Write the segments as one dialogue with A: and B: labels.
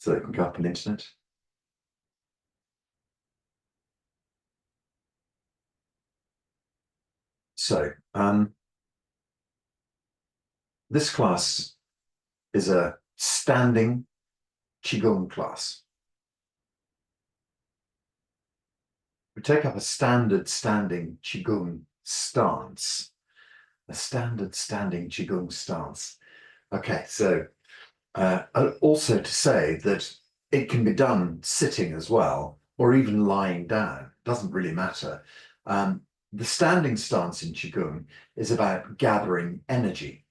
A: so they can go up on the internet. So, this class is a standing Qigong class. We take up a standard standing Qigong stance. A standard standing Qigong stance. Okay, so also to say that it can be done sitting as well, or even lying down. Doesn't really matter. The standing stance in Qigong is about gathering energy.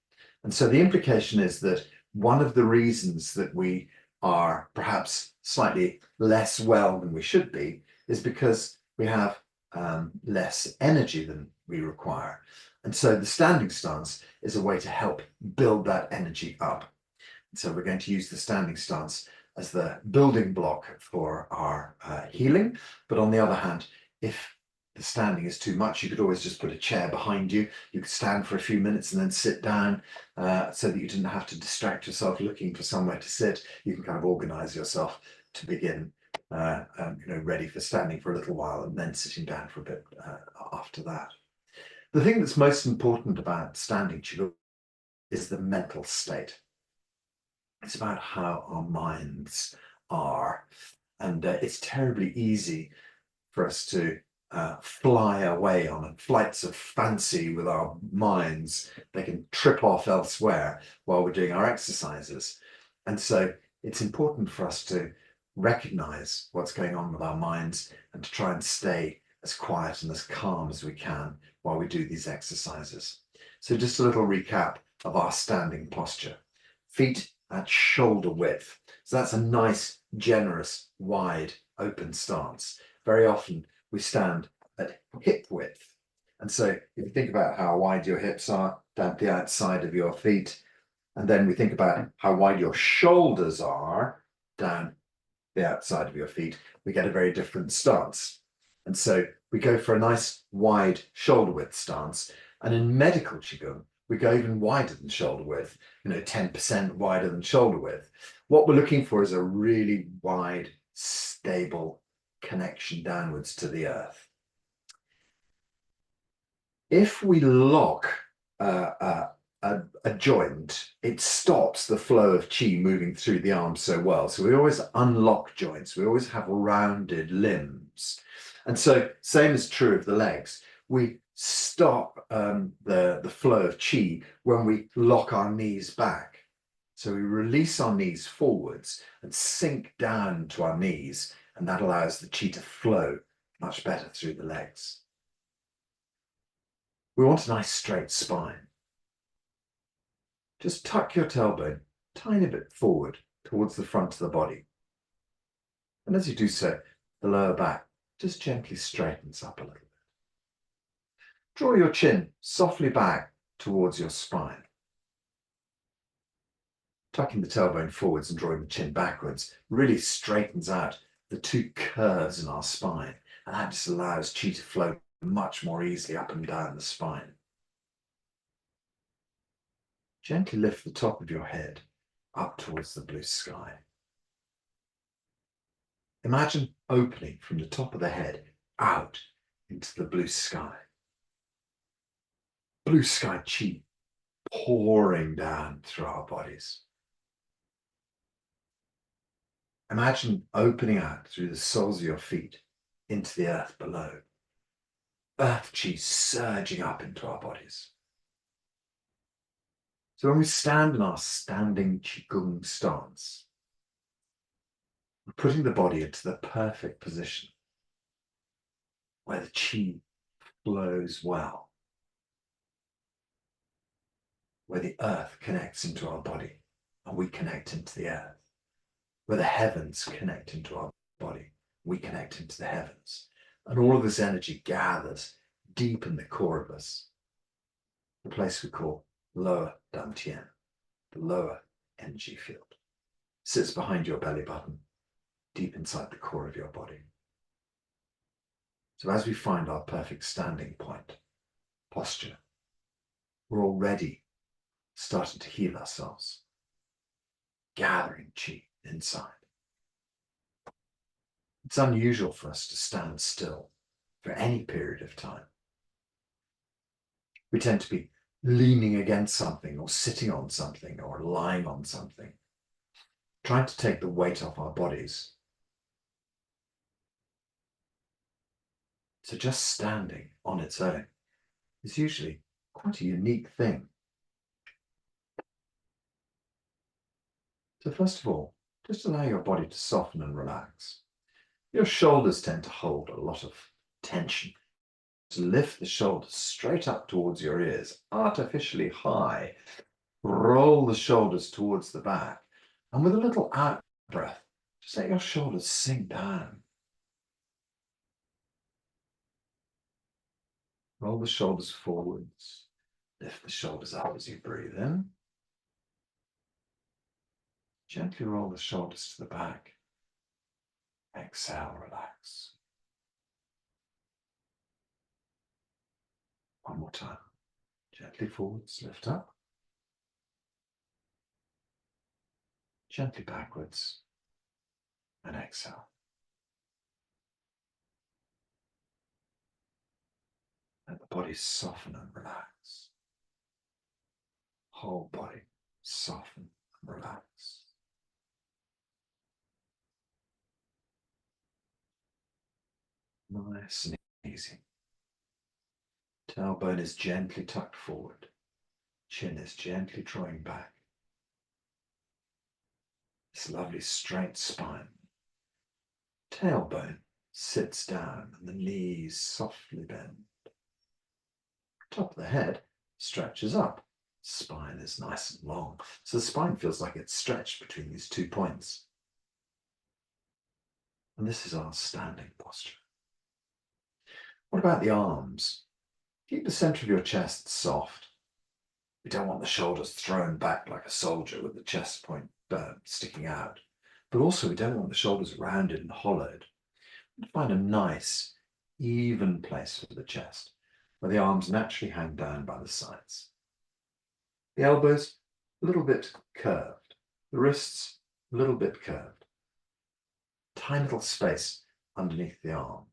A: And so the implication is that one of the reasons that we are perhaps slightly less well than we should be is because we have less energy than we require. And so the standing stance is a way to help build that energy up. And so we're going to use the standing stance as the building block for our healing. But on the other hand, if the standing is too much, you could always just put a chair behind you. You could stand for a few minutes and then sit down so that you didn't have to distract yourself looking for somewhere to sit. You can kind of organize yourself to begin, ready for standing for a little while and then sitting down for a bit after that. The thing that's most important about standing Qigong is the mental state. It's about how our minds are. And it's terribly easy for us to fly away on flights of fancy with our minds. They can trip off elsewhere while we're doing our exercises. And so it's important for us to recognize what's going on with our minds and to try and stay as quiet and as calm as we can while we do these exercises. So just a little recap of our standing posture. Feet at shoulder width. So that's a nice, generous, wide, open stance. Very often we stand at hip width. And so if you think about how wide your hips are down the outside of your feet, and then we think about how wide your shoulders are down the outside of your feet, we get a very different stance. And so we go for a nice wide shoulder width stance. And in medical Qigong, we go even wider than shoulder width, 10% wider than shoulder width. What we're looking for is a really wide, stable connection downwards to the earth. If we lock a joint, it stops the flow of qi moving through the arms so well. So we always unlock joints. We always have rounded limbs. And so same is true of the legs. We stop the flow of qi when we lock our knees back. So we release our knees forwards and sink down to our knees, and that allows the qi to flow much better through the legs. We want a nice straight spine. Just tuck your tailbone a tiny bit forward towards the front of the body. And as you do so, the lower back just gently straightens up a little bit. Draw your chin softly back towards your spine. Tucking the tailbone forwards and drawing the chin backwards really straightens out the two curves in our spine, and that just allows qi to flow much more easily up and down the spine. Gently lift the top of your head up towards the blue sky. Imagine opening from the top of the head out into the blue sky. Blue sky qi pouring down through our bodies. Imagine opening out through the soles of your feet into the earth below. Earth qi surging up into our bodies. So when we stand in our standing Qigong stance, we're putting the body into the perfect position where the qi flows well, where the earth connects into our body and we connect into the earth, where the heavens connect into our body, we connect into the heavens. And all of this energy gathers deep in the core of us, the place we call lower dantian, the lower energy field. Sits behind your belly button, deep inside the core of your body. So as we find our perfect standing point, posture, we're already starting to heal ourselves, gathering qi inside. It's unusual for us to stand still for any period of time. We tend to be leaning against something or sitting on something or lying on something, trying to take the weight off our bodies. So just standing on its own is usually quite a unique thing. So first of all, just allow your body to soften and relax. Your shoulders tend to hold a lot of tension. So lift the shoulders straight up towards your ears, artificially high. Roll the shoulders towards the back. And with a little out breath, just let your shoulders sink down. Roll the shoulders forwards. Lift the shoulders up as you breathe in. Gently roll the shoulders to the back. Exhale, relax. One more time. Gently forwards, lift up. Gently backwards, and exhale. Let the body soften and relax. Whole body soften and relax. Nice and easy. Tailbone is gently tucked forward. Chin is gently drawing back. This lovely straight spine. Tailbone sits down and the knees softly bend. Top of the head stretches up. Spine is nice and long, so the spine feels like it's stretched between these 2 points. And this is our standing posture. What about the arms? Keep the center of your chest soft. We don't want the shoulders thrown back like a soldier with the chest point sticking out. But also we don't want the shoulders rounded and hollowed. Find a nice, even place for the chest, where the arms naturally hang down by the sides. The elbows, a little bit curved. The wrists, a little bit curved. Tiny little space underneath the arm.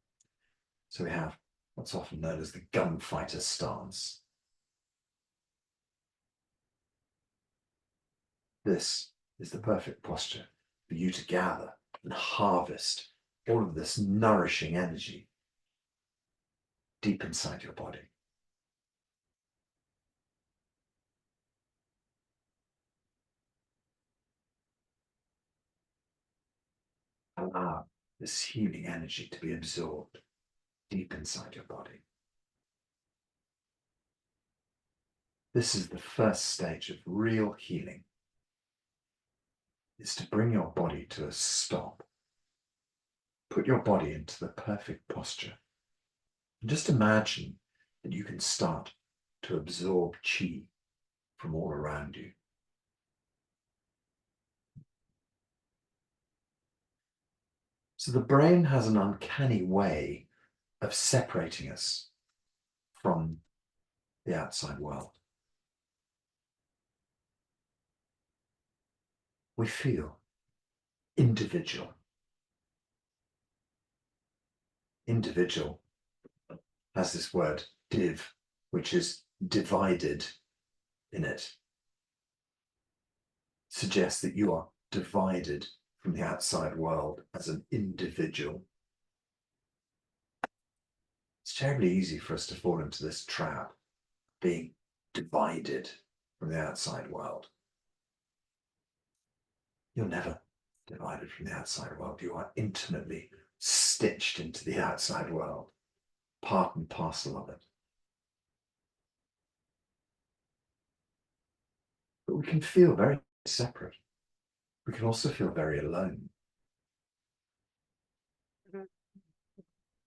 A: So we have what's often known as the gunfighter stance. This is the perfect posture for you to gather and harvest all of this nourishing energy deep inside your body. Allow this healing energy to be absorbed deep inside your body. This is the first stage of real healing. It's to bring your body to a stop. Put your body into the perfect posture. And just imagine that you can start to absorb qi from all around you. So the brain has an uncanny way of separating us from the outside world. We feel individual. Individual has this word div, which is divided in it. Suggests that you are divided from the outside world as an individual. It's terribly easy for us to fall into this trap, being divided from the outside world. You're never divided from the outside world. You are intimately stitched into the outside world, part and parcel of it. But we can feel very separate. We can also feel very alone.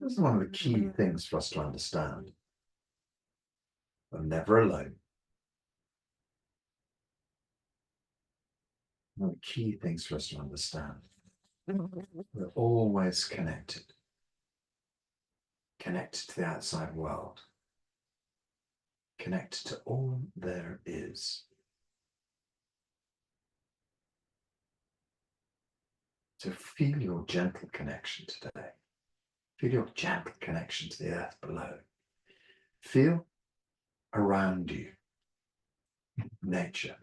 A: This is one of the key things for us to understand. We're never alone. One of the key things for us to understand. We're always connected. Connected to the outside world. Connected to all there is. So feel your gentle connection today. Feel your gentle connection to the earth below. Feel around you nature.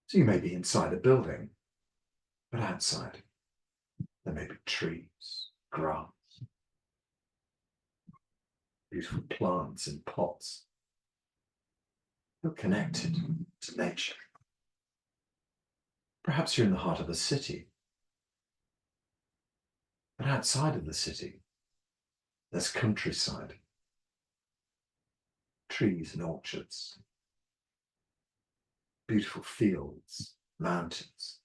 A: So you may be inside a building, but outside there may be trees, grass, beautiful plants in pots. You're connected to nature. Perhaps you're in the heart of a city, but outside of the city, there's countryside, trees and orchards, beautiful fields, mountains,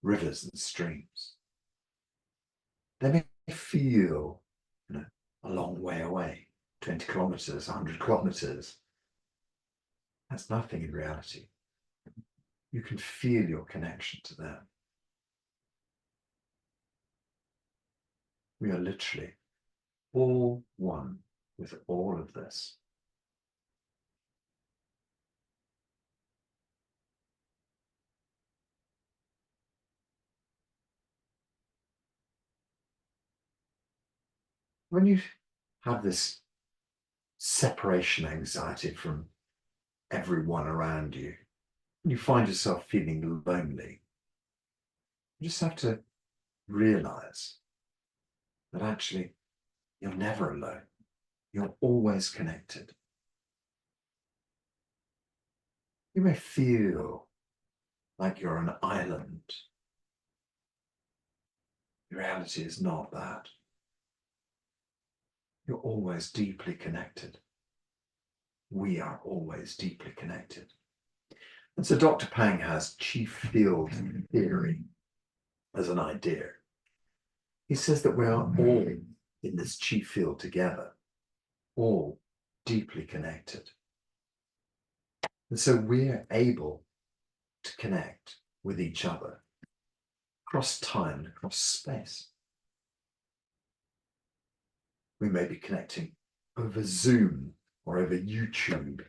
A: rivers and streams. They may feel, a long way away, 20 kilometers, 100 kilometers. That's nothing in reality. You can feel your connection to them. We are literally all one with all of this. When you have this separation anxiety from everyone around you, and you find yourself feeling lonely, you just have to realize that actually you're never alone. You're always connected. You may feel like you're an island. The reality is not that. You're always deeply connected. We are always deeply connected. And so Dr. Pang has chief field theory as an idea. He says that we are all in this chief field together, all deeply connected. And so we're able to connect with each other across time and across space. We may be connecting over Zoom or over YouTube,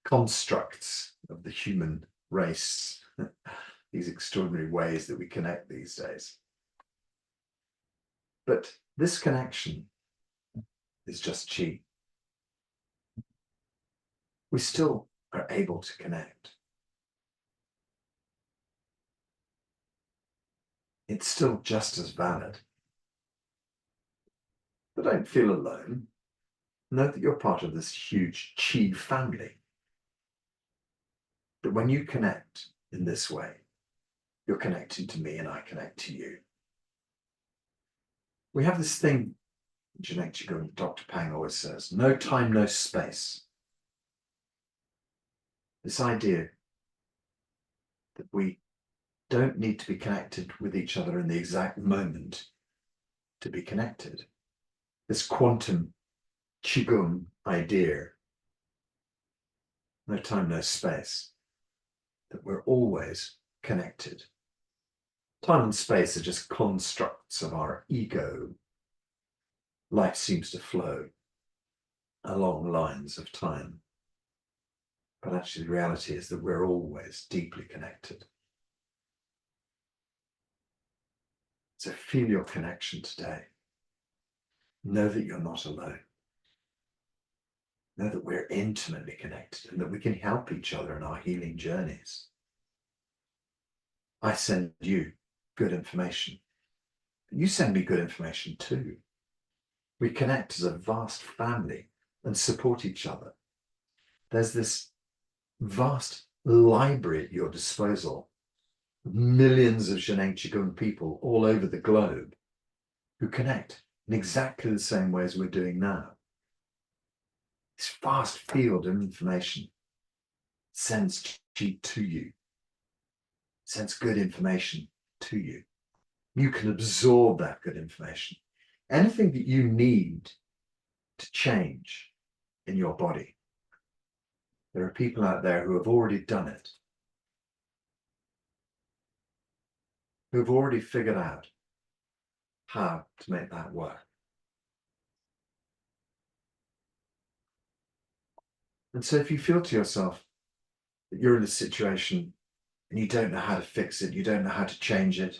A: constructs of the human race, these extraordinary ways that we connect these days. But this connection is just chi. We still are able to connect. It's still just as valid. But don't feel alone. Know that you're part of this huge chi family. That when you connect in this way, you're connecting to me and I connect to you. We have this thing, 𝐬𝐤𝐥𝐟 and Dr. Pang always says, no time, no space. This idea that we don't need to be connected with each other in the exact moment to be connected. This quantum qigong idea, no time, no space, that we're always connected. Time and space are just constructs of our ego. Life seems to flow along lines of time. But actually the reality is that we're always deeply connected. So feel your connection today. Know that you're not alone. Know that we're intimately connected and that we can help each other in our healing journeys. I send you good information. You send me good information too. We connect as a vast family and support each other. There's this vast library at your disposal. Millions of 𝐬𝐤𝐥𝐟 qigong people all over the globe who connect in exactly the same way as we're doing now. This vast field of information sends chi to you, sends good information to you. You can absorb that good information. Anything that you need to change in your body, there are people out there who have already done it, who have already figured out how to make that work. And so if you feel to yourself that you're in a situation and you don't know how to fix it, you don't know how to change it,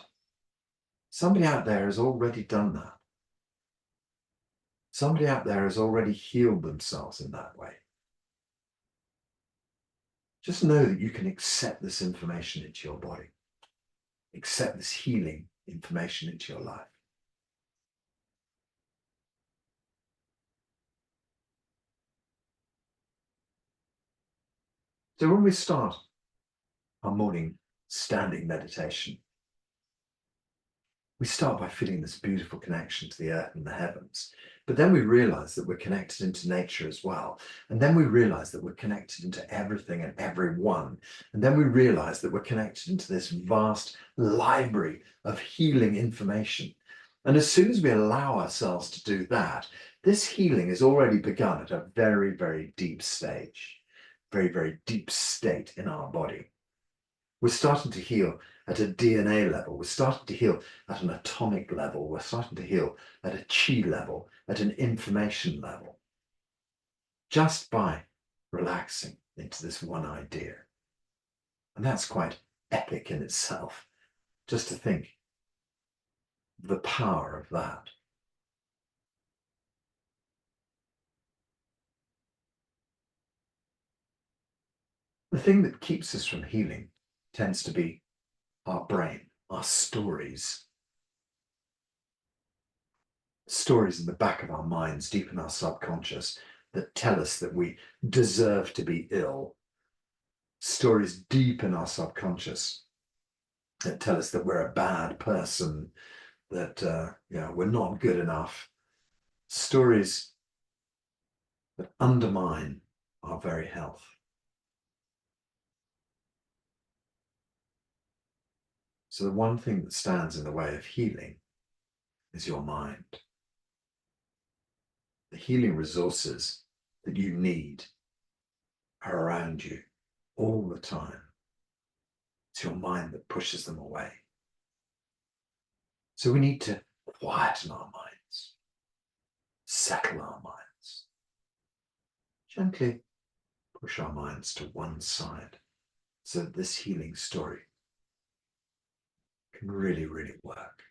A: somebody out there has already done that. Somebody out there has already healed themselves in that way. Just know that you can accept this information into your body, accept this healing information into your life. So when we start our morning standing meditation, we start by feeling this beautiful connection to the earth and the heavens. But then we realize that we're connected into nature as well. And then we realize that we're connected into everything and everyone. And then we realize that we're connected into this vast library of healing information. And as soon as we allow ourselves to do that, this healing has already begun at a very, very deep stage, very, very deep state in our body. We're starting to heal at a DNA level. We're starting to heal at an atomic level. We're starting to heal at a chi level, at an information level, just by relaxing into this one idea. And that's quite epic in itself, just to think of the power of that. The thing that keeps us from healing tends to be our brain, our stories. Stories in the back of our minds, deep in our subconscious, that tell us that we deserve to be ill. Stories deep in our subconscious that tell us that we're a bad person, that we're not good enough. Stories that undermine our very health. So the one thing that stands in the way of healing is your mind. The healing resources that you need are around you all the time. It's your mind that pushes them away. So we need to quieten our minds, settle our minds, gently push our minds to one side so that this healing story can really, really work.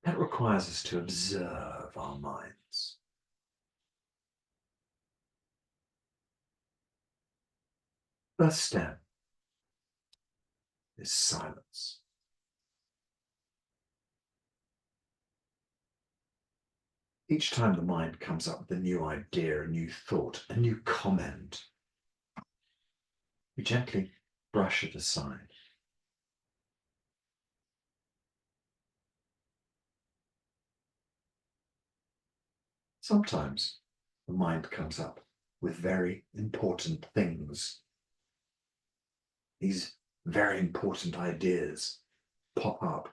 A: That requires us to observe our minds. First step is silence. Each time the mind comes up with a new idea, a new thought, a new comment, we gently brush it aside. Sometimes the mind comes up with very important things. These very important ideas pop up.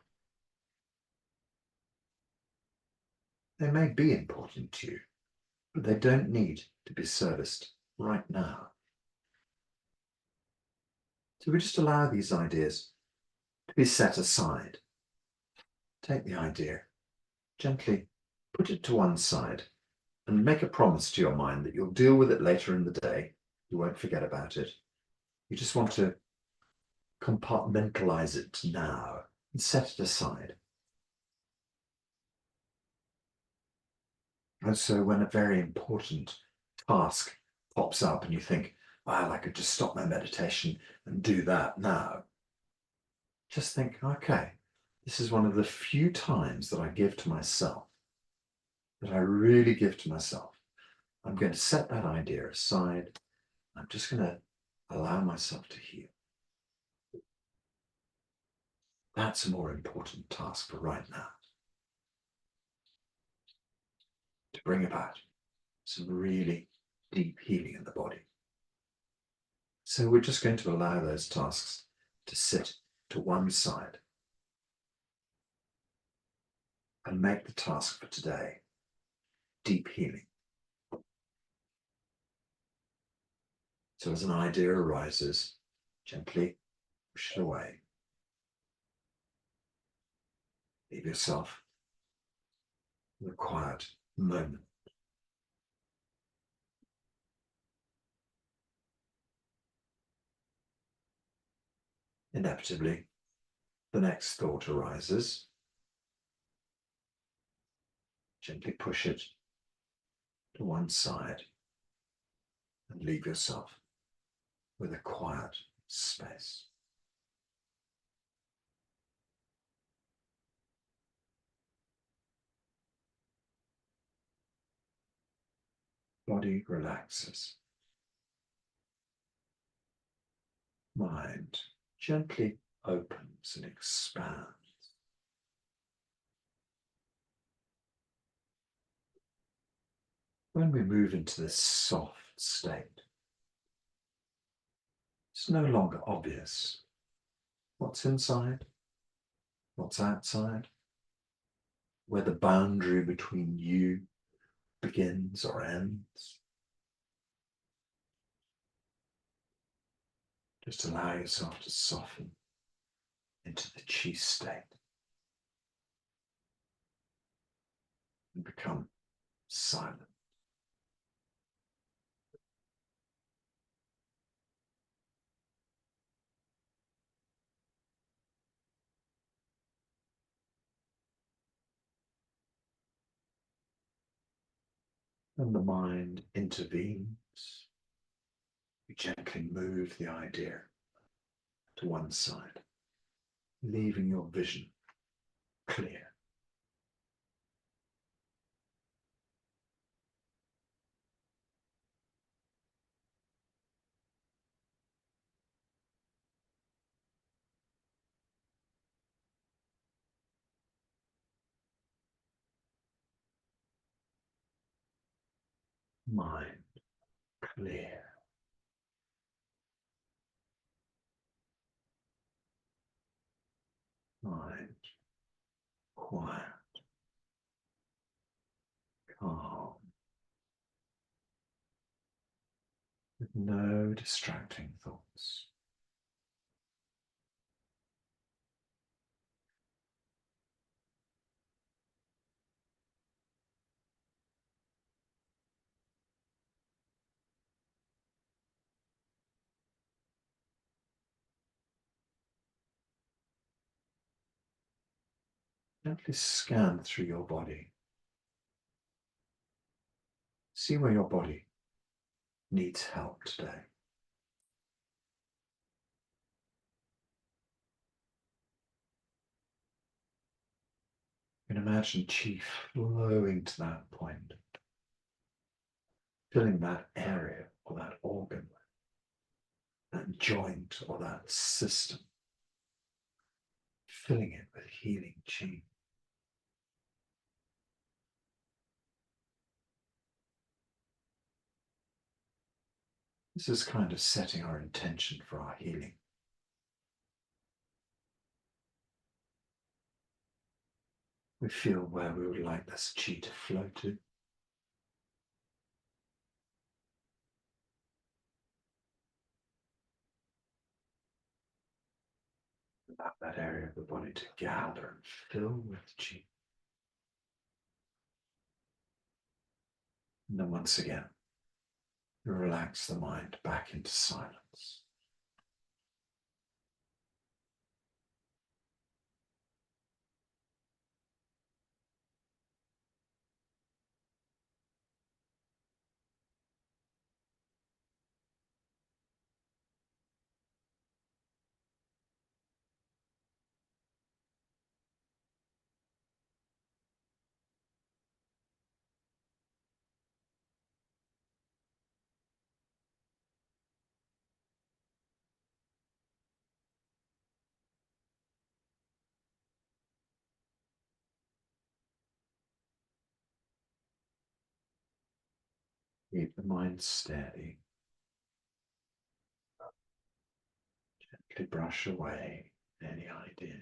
A: They may be important to you, but they don't need to be serviced right now. So we just allow these ideas to be set aside. Take the idea, gently put it to one side, and make a promise to your mind that you'll deal with it later in the day. You won't forget about it. You just want to compartmentalize it now and set it aside. And so when a very important task pops up and you think, wow, I could just stop my meditation and do that now, just think, okay, this is one of the few times that I give to myself, that I really give to myself. I'm going to set that idea aside. I'm just going to allow myself to heal. That's a more important task for right now. To bring about some really deep healing in the body. So we're just going to allow those tasks to sit to one side and make the task for today deep healing. So as an idea arises, gently push it away. Leave yourself in a quiet moment. Inevitably, the next thought arises. Gently push it to one side and leave yourself with a quiet space. Body relaxes. Mind gently opens and expands. When we move into this soft state, it's no longer obvious what's inside, what's outside, where the boundary between you begins or ends. Just allow yourself to soften into the chi state and become silent. And the mind intervenes. You gently move the idea to one side, leaving your vision clear. Mind clear. Mind quiet, calm, with no distracting thoughts. Gently scan through your body. See where your body needs help today. You can imagine chi flowing to that point, filling that area or that organ, that joint or that system, filling it with healing chi. This is kind of setting our intention for our healing. We feel where we would like this chi to flow to. Allow that area of the body to gather and fill with chi. And then once again, you relax the mind back into silence. Keep the mind steady. Gently brush away any idea.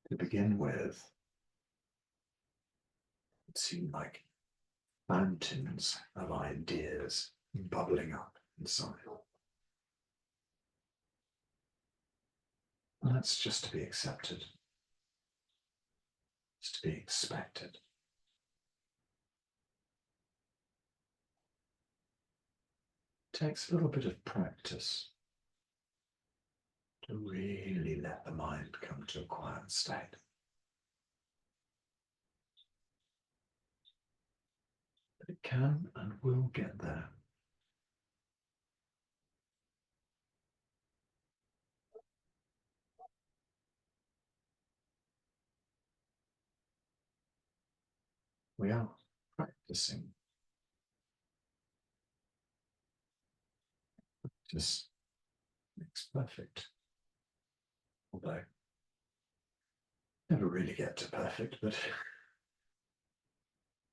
A: To begin with, it seemed like fountains of ideas bubbling up inside. And that's just to be accepted. It's to be expected. It takes a little bit of practice to really let the mind come to a quiet state. But it can and will get there. We are practicing. Just makes perfect. Although, never really get to perfect, but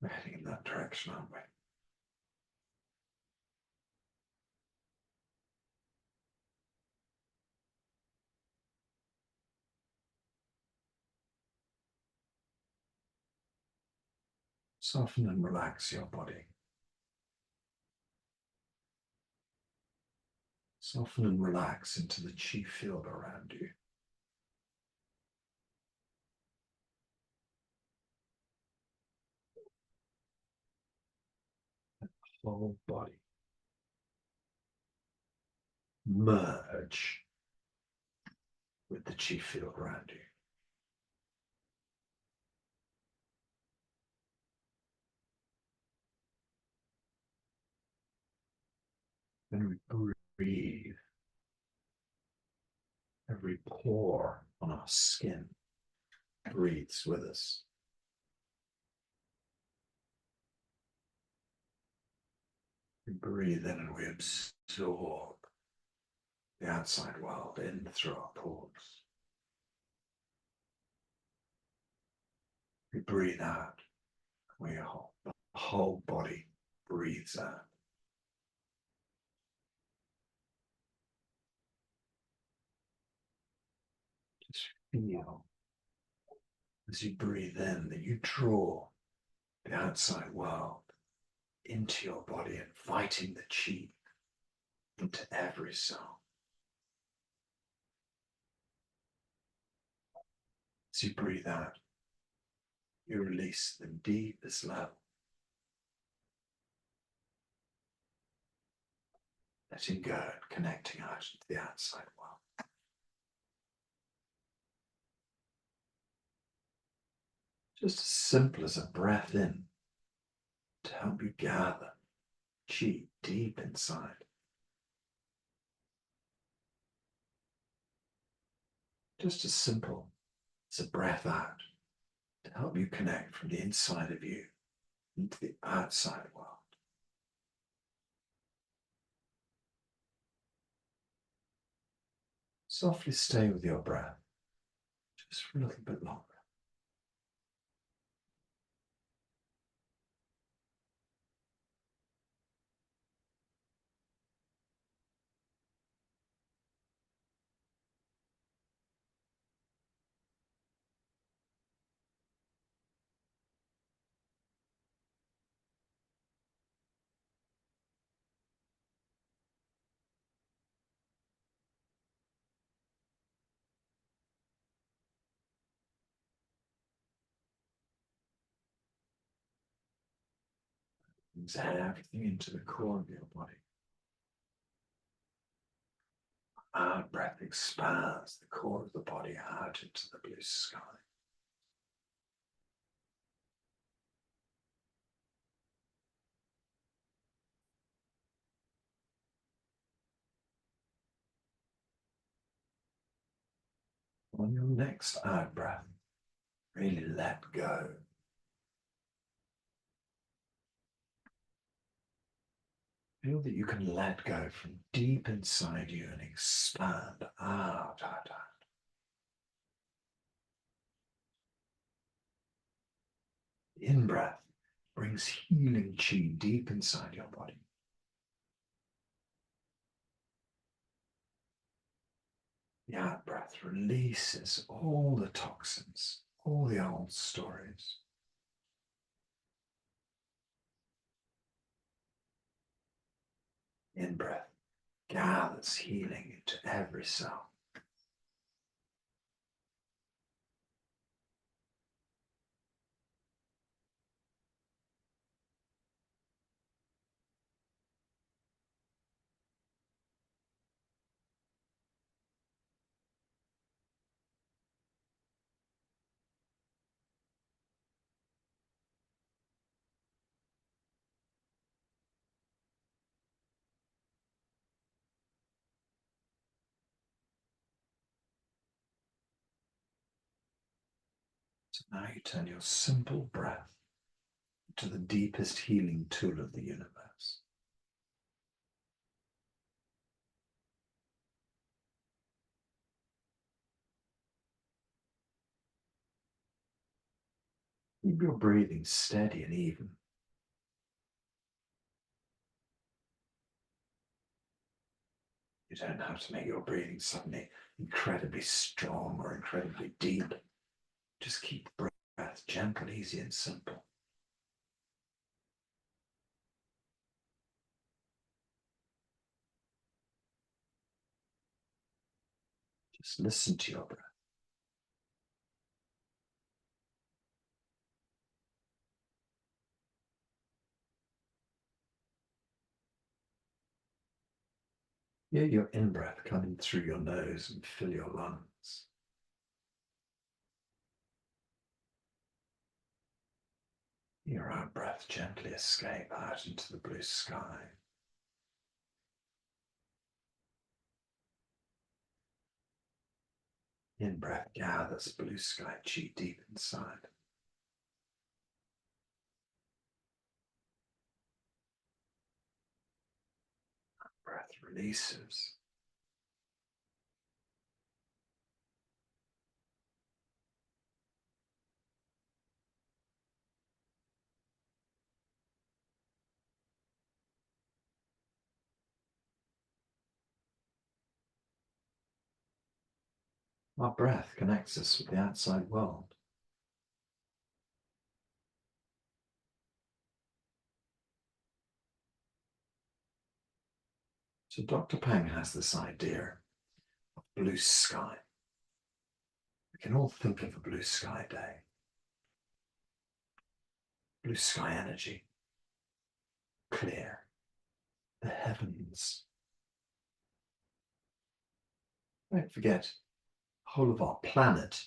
A: we're heading in that direction, aren't we? Soften and relax your body. Soften and relax into the chi field around you. The whole body. Merge with the chi field around you. Then we breathe. Every pore on our skin breathes with us. We breathe in and we absorb the outside world in through our pores. We breathe out. The whole body breathes out. Just feel as you breathe in that you draw the outside world into your body, inviting the chi into every cell. As you breathe out, you release the deepest level, letting go and connecting out into the outside world. Just as simple as a breath in to help you gather chi deep inside. Just as simple as a breath out to help you connect from the inside of you into the outside world. Softly stay with your breath just for a little bit longer. Exhale everything into the core of your body. Out breath expands the core of the body out into the blue sky. On your next out breath, really let go. Feel that you can let go from deep inside you and expand out. The in-breath brings healing chi deep inside your body. The out-breath releases all the toxins, all the old stories. In-breath gathers healing into every cell. So now you turn your simple breath to the deepest healing tool of the universe. Keep your breathing steady and even. You don't have to make your breathing suddenly incredibly strong or incredibly deep. Just keep the breath gentle, easy, and simple. Just listen to your breath. Hear your in-breath coming through your nose and fill your lungs. Your out-breath gently escape out into the blue sky. In-breath gathers blue sky chi deep inside. Breath releases. Our breath connects us with the outside world. So Dr. Peng has this idea of blue sky. We can all think of a blue sky day. Blue sky energy. Clear. The heavens. Don't forget, the whole of our planet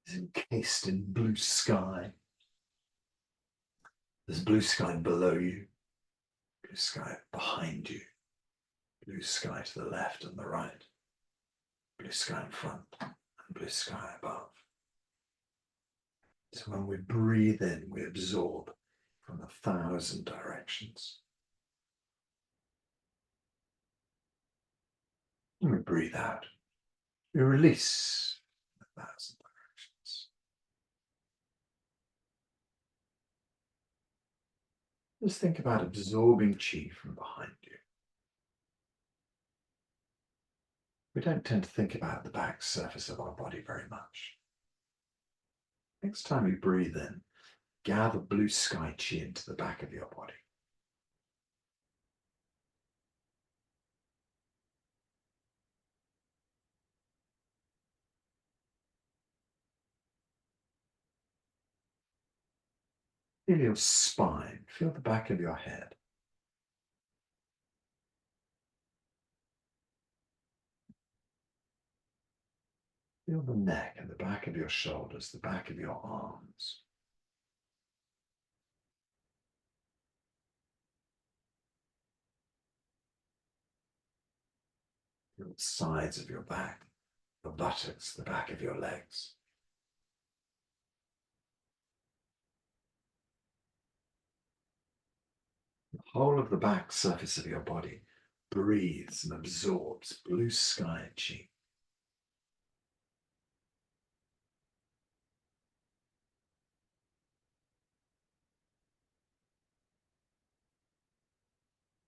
A: is encased in blue sky. There's blue sky below you, blue sky behind you, blue sky to the left and the right, blue sky in front and blue sky above. So when we breathe in, we absorb from 1,000 directions. When we breathe out, we release 1,000 directions. Just think about absorbing chi from behind you. We don't tend to think about the back surface of our body very much. Next time you breathe in, gather blue sky chi into the back of your body. Feel your spine, feel the back of your head. Feel the neck and the back of your shoulders, the back of your arms. Feel the sides of your back, the buttocks, the back of your legs. The whole of the back surface of your body breathes and absorbs blue sky chi.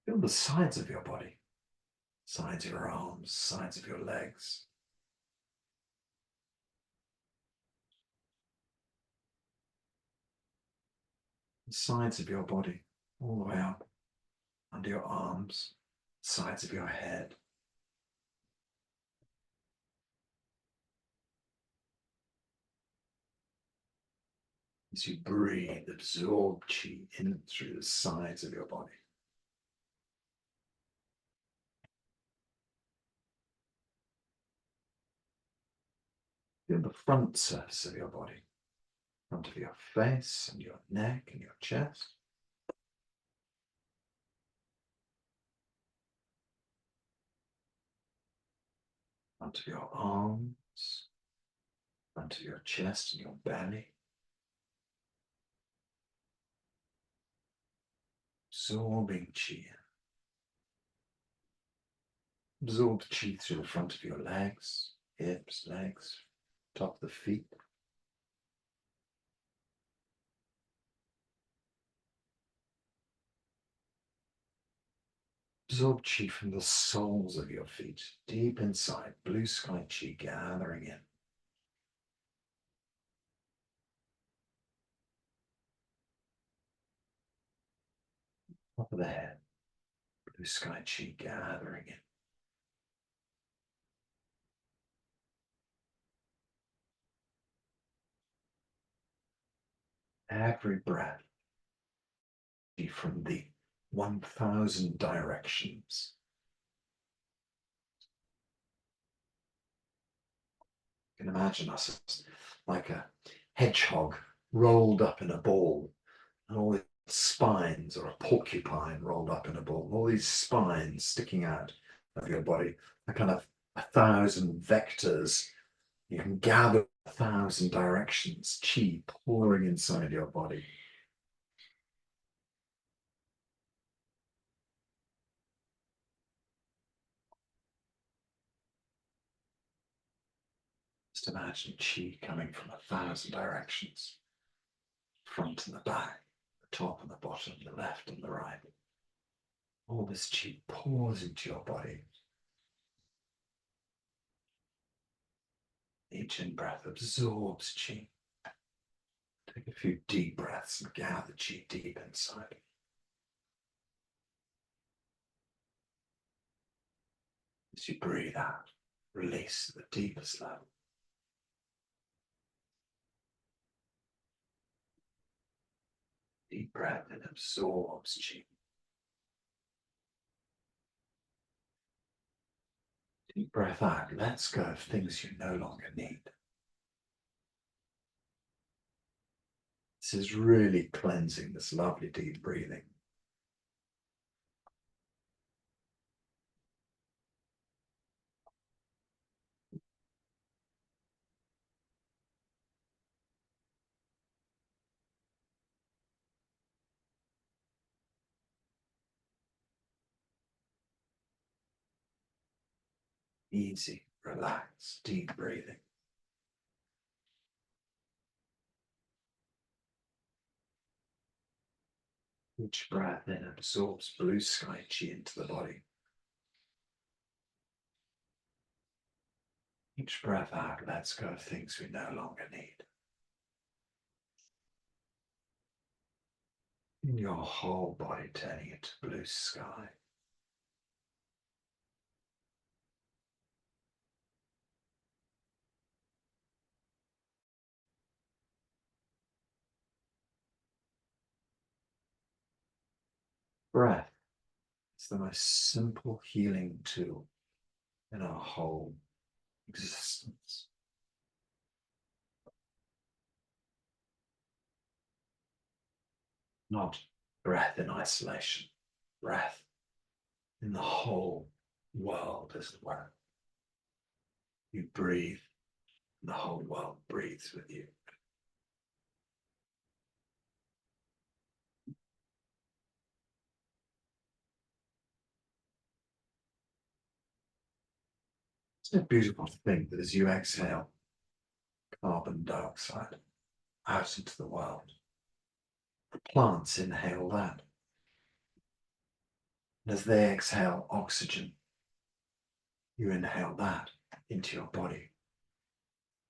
A: Feel the sides of your body, sides of your arms, sides of your legs. The sides of your body, all the way up, under your arms, sides of your head. As you breathe, absorb chi in through the sides of your body. Feel the front surface of your body, front of your face and your neck and your chest. Front of your arms, front front of your chest and your belly. Absorbing chi in. Absorb chi through the front of your legs, hips, legs, top of the feet. Absorb chi from the soles of your feet, deep inside, blue sky chi gathering in. Top of the head, blue sky chi gathering in. Every breath from the 1,000 directions. You can imagine us as like a hedgehog rolled up in a ball, and all its spines, or a porcupine rolled up in a ball, all these spines sticking out of your body are kind of 1,000 vectors. You can gather 1,000 directions, chi pouring inside your body. Just imagine chi coming from 1,000 directions, front and the back, the top and the bottom, the left and the right. All this chi pours into your body. Each in-breath absorbs chi. Take a few deep breaths and gather chi deep inside. As you breathe out, release at the deepest level. Deep breath in absorbs chi. Deep breath out, lets go of things you no longer need. This is really cleansing, this lovely deep breathing. Easy, relaxed, deep breathing. Each breath in absorbs blue sky chi into the body. Each breath out lets go of things we no longer need. In your whole body turning into blue sky. Breath is the most simple healing tool in our whole existence. Not breath in isolation, breath in the whole world, as it were. You breathe, and the whole world breathes with you. It's a beautiful thing that as you exhale carbon dioxide out into the world, the plants inhale that. And as they exhale oxygen, you inhale that into your body.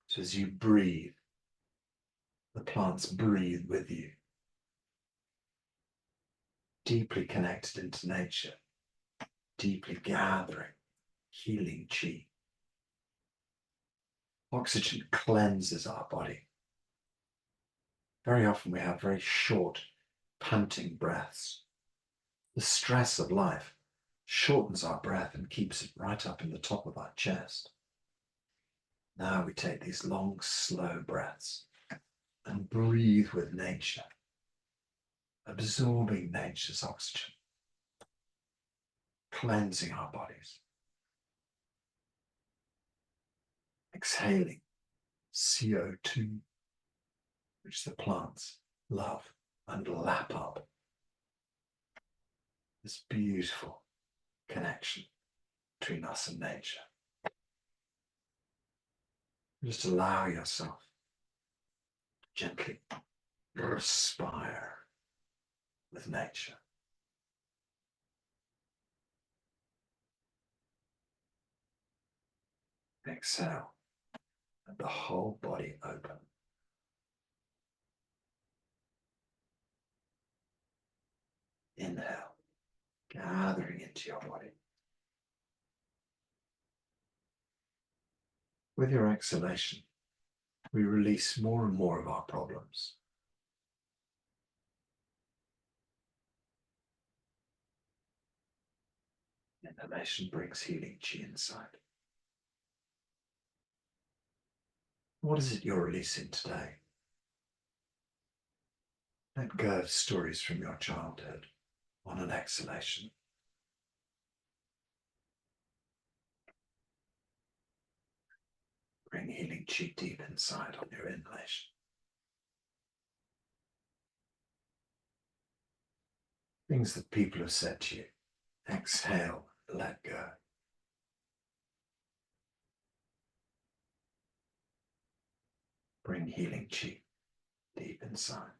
A: So as you breathe, the plants breathe with you. Deeply connected into nature, deeply gathering, healing chi. Oxygen cleanses our body. Very often we have very short, panting breaths. The stress of life shortens our breath and keeps it right up in the top of our chest. Now we take these long, slow breaths and breathe with nature, absorbing nature's oxygen, cleansing our bodies, exhaling CO2, which the plants love and lap up. This beautiful connection between us and nature. Just allow yourself to gently respire with nature. Exhale, and the whole body open. Inhale, gathering into your body. With your exhalation, we release more and more of our problems. Inhalation brings healing chi inside. What is it you're releasing today? Let go of stories from your childhood on an exhalation. Bring healing chi deep inside on your inhalation. Things that people have said to you. Exhale, let go. Bring healing chi deep inside.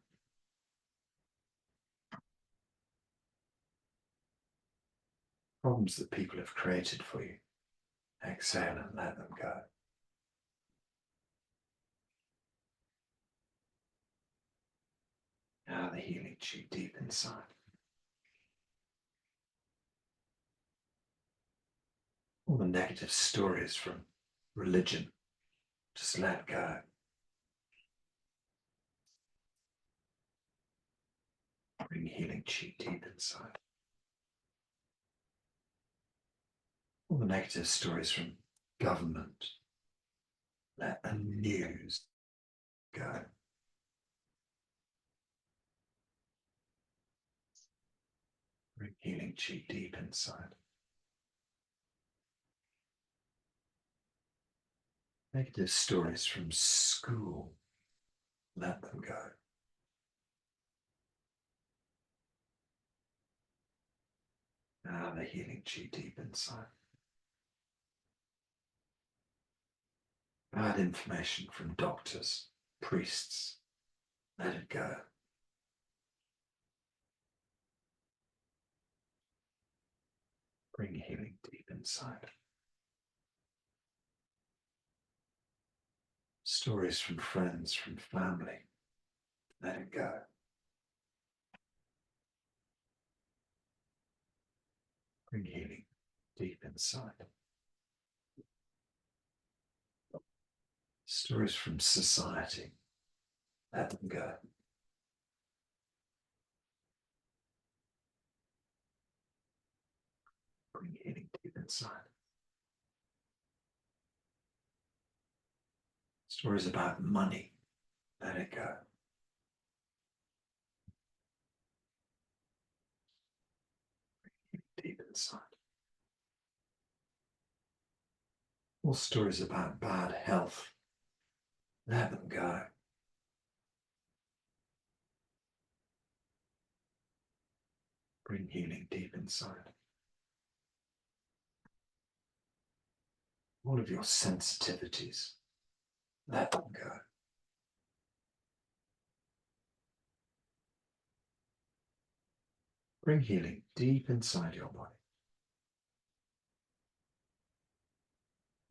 A: Problems that people have created for you. Exhale and let them go. Now the healing chi deep inside. All the negative stories from religion, just let go. Bring healing chi deep inside. All the negative stories from government, let the news go. Bring healing chi deep inside. Negative stories from school, let them go. Now the healing chi deep inside. Bad information from doctors, priests, let it go. Bring healing deep inside. Stories from friends, from family, let it go. Bring healing deep inside. Stories from society, let them go. Bring healing deep inside. Stories about money, let it go. Deep inside. All stories about bad health, let them go. Bring healing deep inside. All of your sensitivities, let them go. Bring healing deep inside your body.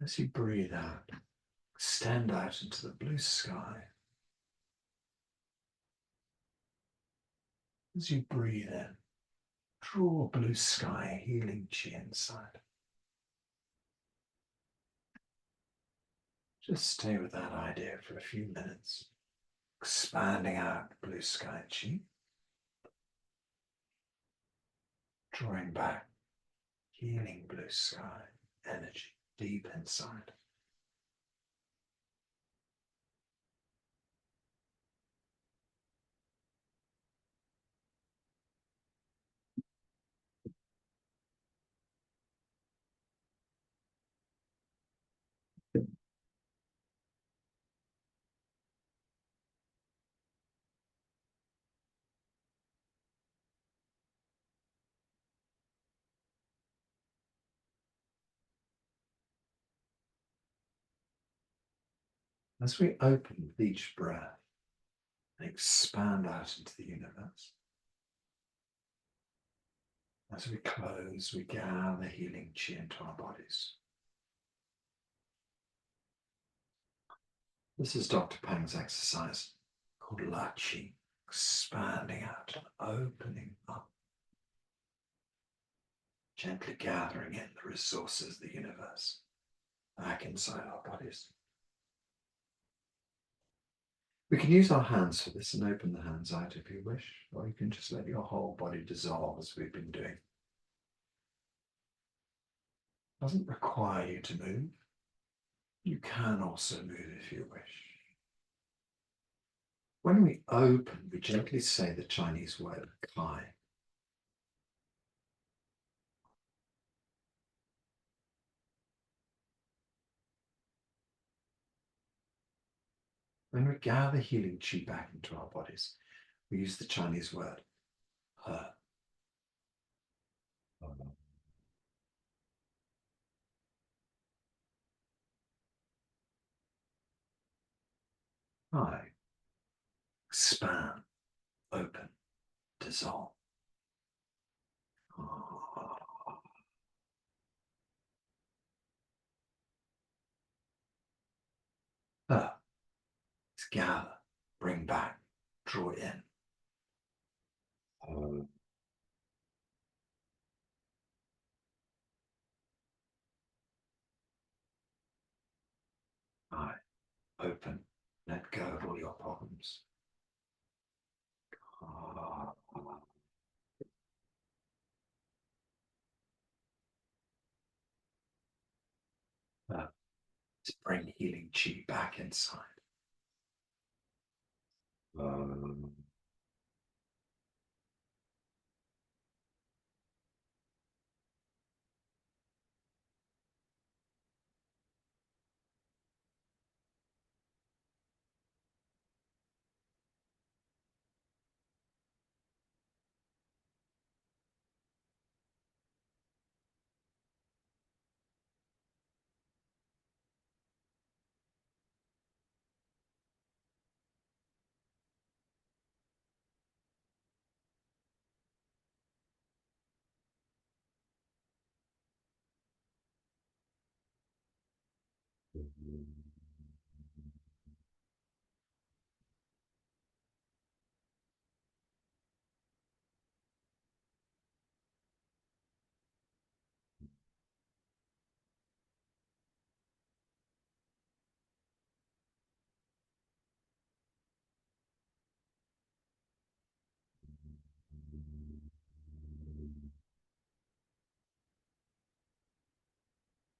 A: As you breathe out, extend out into the blue sky. As you breathe in, draw blue sky healing chi inside. Just stay with that idea for a few minutes, expanding out blue sky chi, drawing back healing blue sky energy deep inside. As we open with each breath and expand out into the universe, as we close, we gather healing chi into our bodies. This is Dr. Pang's exercise called La Chi, expanding out and opening up, gently gathering in the resources of the universe back inside our bodies. We can use our hands for this and open the hands out if you wish, or you can just let your whole body dissolve as we've been doing. It doesn't require you to move. You can also move if you wish. When we open, we gently say the Chinese word Kai. When we gather healing chi back into our bodies, we use the Chinese word He. Kai. Expand, open, dissolve. Let's gather, bring back, draw in. I open, let go of all your problems. Let's bring healing chi back inside.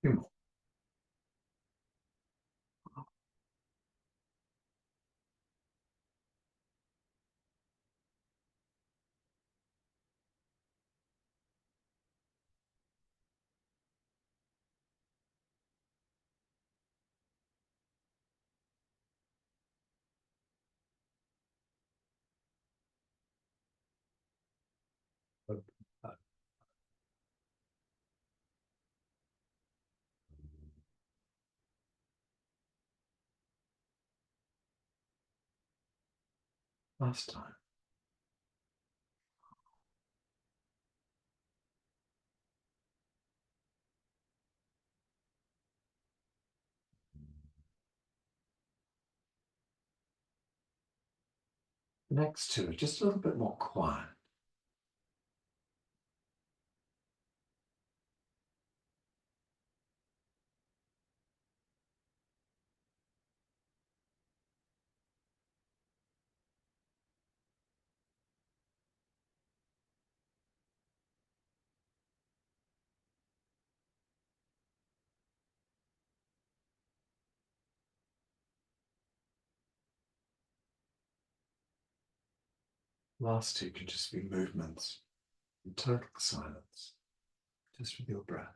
A: Few more. Last time. The next two are just a little bit more quiet. Last two can just be movements in total silence, just with your breath.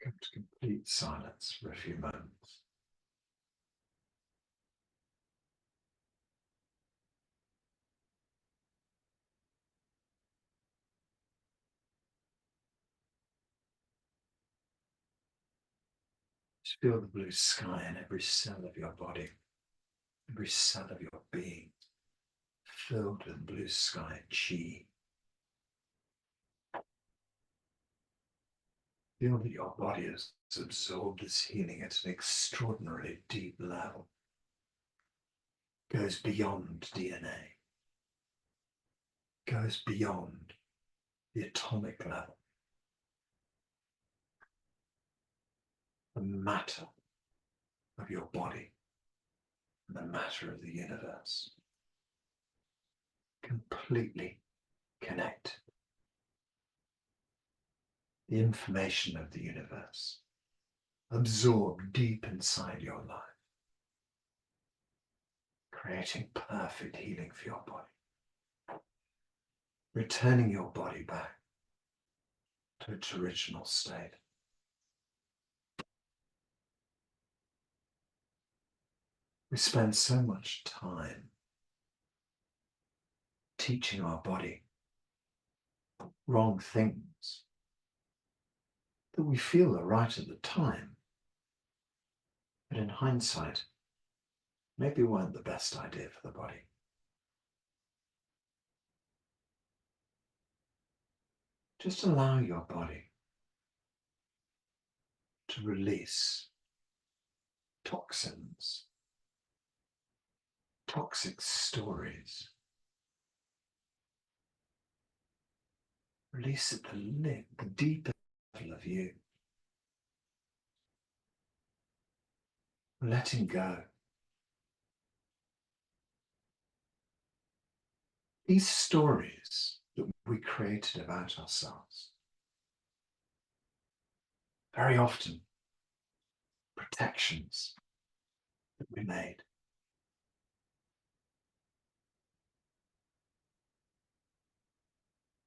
A: Come to complete silence for a few moments. Just feel the blue sky in every cell of your body, every cell of your being, filled with blue sky chi. Feel that your body has absorbed this healing at an extraordinarily deep level. Goes beyond DNA. Goes beyond the atomic level. The matter of your body and the matter of the universe. Completely connected. The information of the universe absorbed deep inside your life, creating perfect healing for your body, returning your body back to its original state. We spend so much time teaching our body wrong things that we feel are right at the time, but in hindsight, maybe weren't the best idea for the body. Just allow your body to release toxins, toxic stories. Release at the deepest level of you. Letting go. These stories that we created about ourselves, very often protections that we made.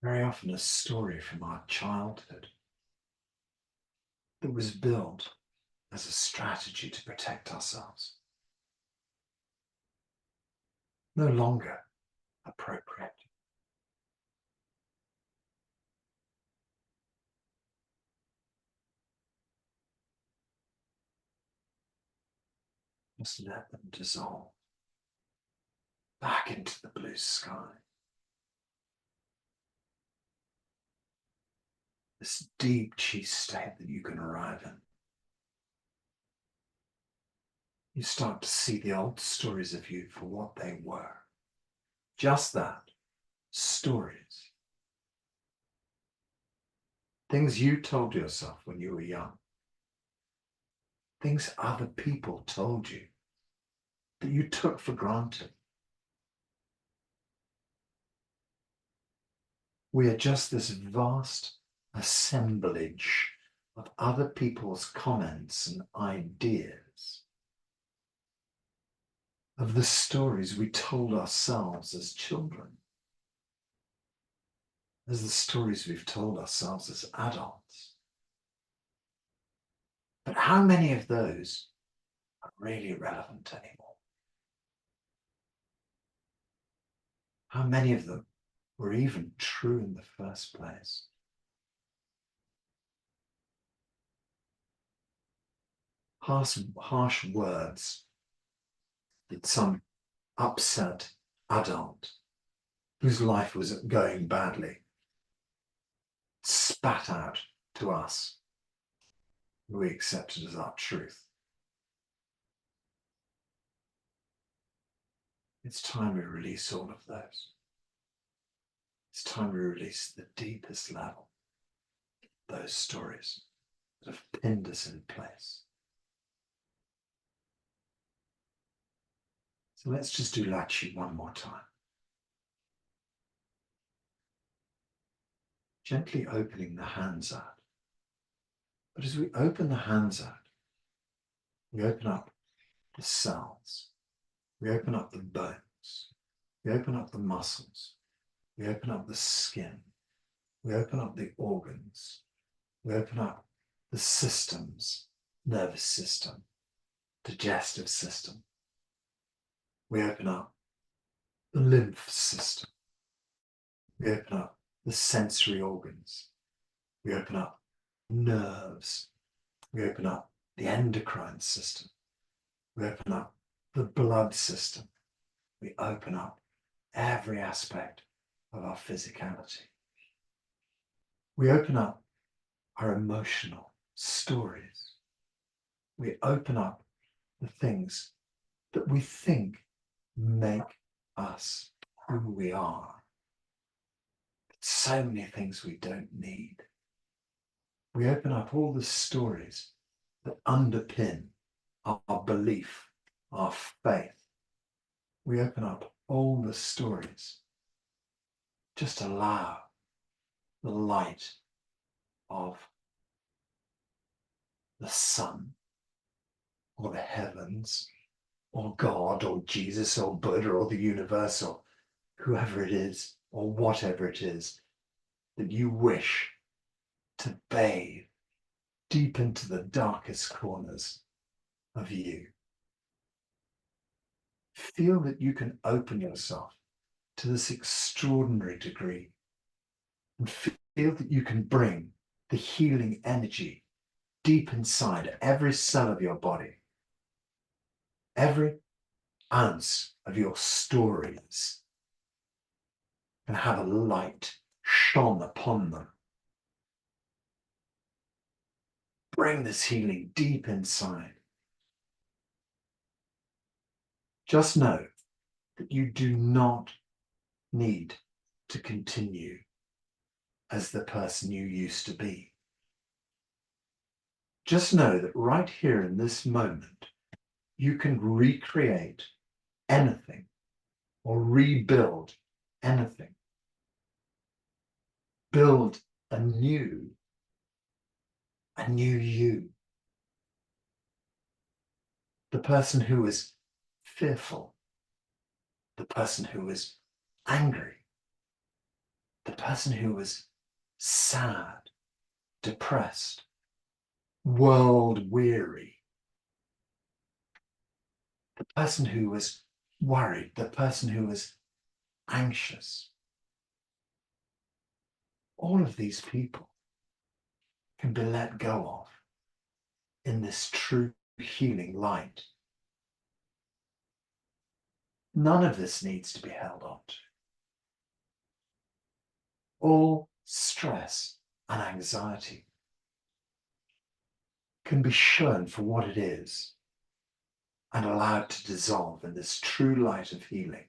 A: Very often a story from our childhood that was built as a strategy to protect ourselves. No longer appropriate. Just let them dissolve back into the blue sky. This deep chi state that you can arrive in. You start to see the old stories of you for what they were. Just that, stories. Things you told yourself when you were young. Things other people told you that you took for granted. We are just this vast assemblage of other people's comments and ideas, of the stories we told ourselves as children, as the stories we've told ourselves as adults. But how many of those are really relevant anymore? How many of them were even true in the first place? Harsh words that some upset adult whose life was going badly spat out to us, we accepted as our truth. It's time we release all of those. It's time we release the deepest level, those stories that have pinned us in place. So let's just do 𝐬𝐿 one more time. Gently opening the hands out. But as we open the hands out, we open up the cells, we open up the bones, we open up the muscles, we open up the skin, we open up the organs, we open up the systems, nervous system, digestive system. We open up the lymph system. We open up the sensory organs. We open up nerves. We open up the endocrine system. We open up the blood system. We open up every aspect of our physicality. We open up our emotional stories. We open up the things that we think make us who we are. So many things we don't need. We open up all the stories that underpin our belief, our faith. We open up all the stories. Just allow the light of the sun or the heavens or God or Jesus or Buddha or the universe or whoever it is or whatever it is that you wish to bathe deep into the darkest corners of you. Feel that you can open yourself to this extraordinary degree and feel that you can bring the healing energy deep inside every cell of your body. Every ounce of your stories can have a light shone upon them. Bring this healing deep inside. Just know that you do not need to continue as the person you used to be. Just know that right here in this moment, you can recreate anything or rebuild anything. Build a new you. The person who is fearful, the person who is angry, the person who is sad, depressed, world weary, the person who was worried, the person who was anxious. All of these people can be let go of in this true healing light. None of this needs to be held on to. All stress and anxiety can be shown for what it is and allowed to dissolve in this true light of healing.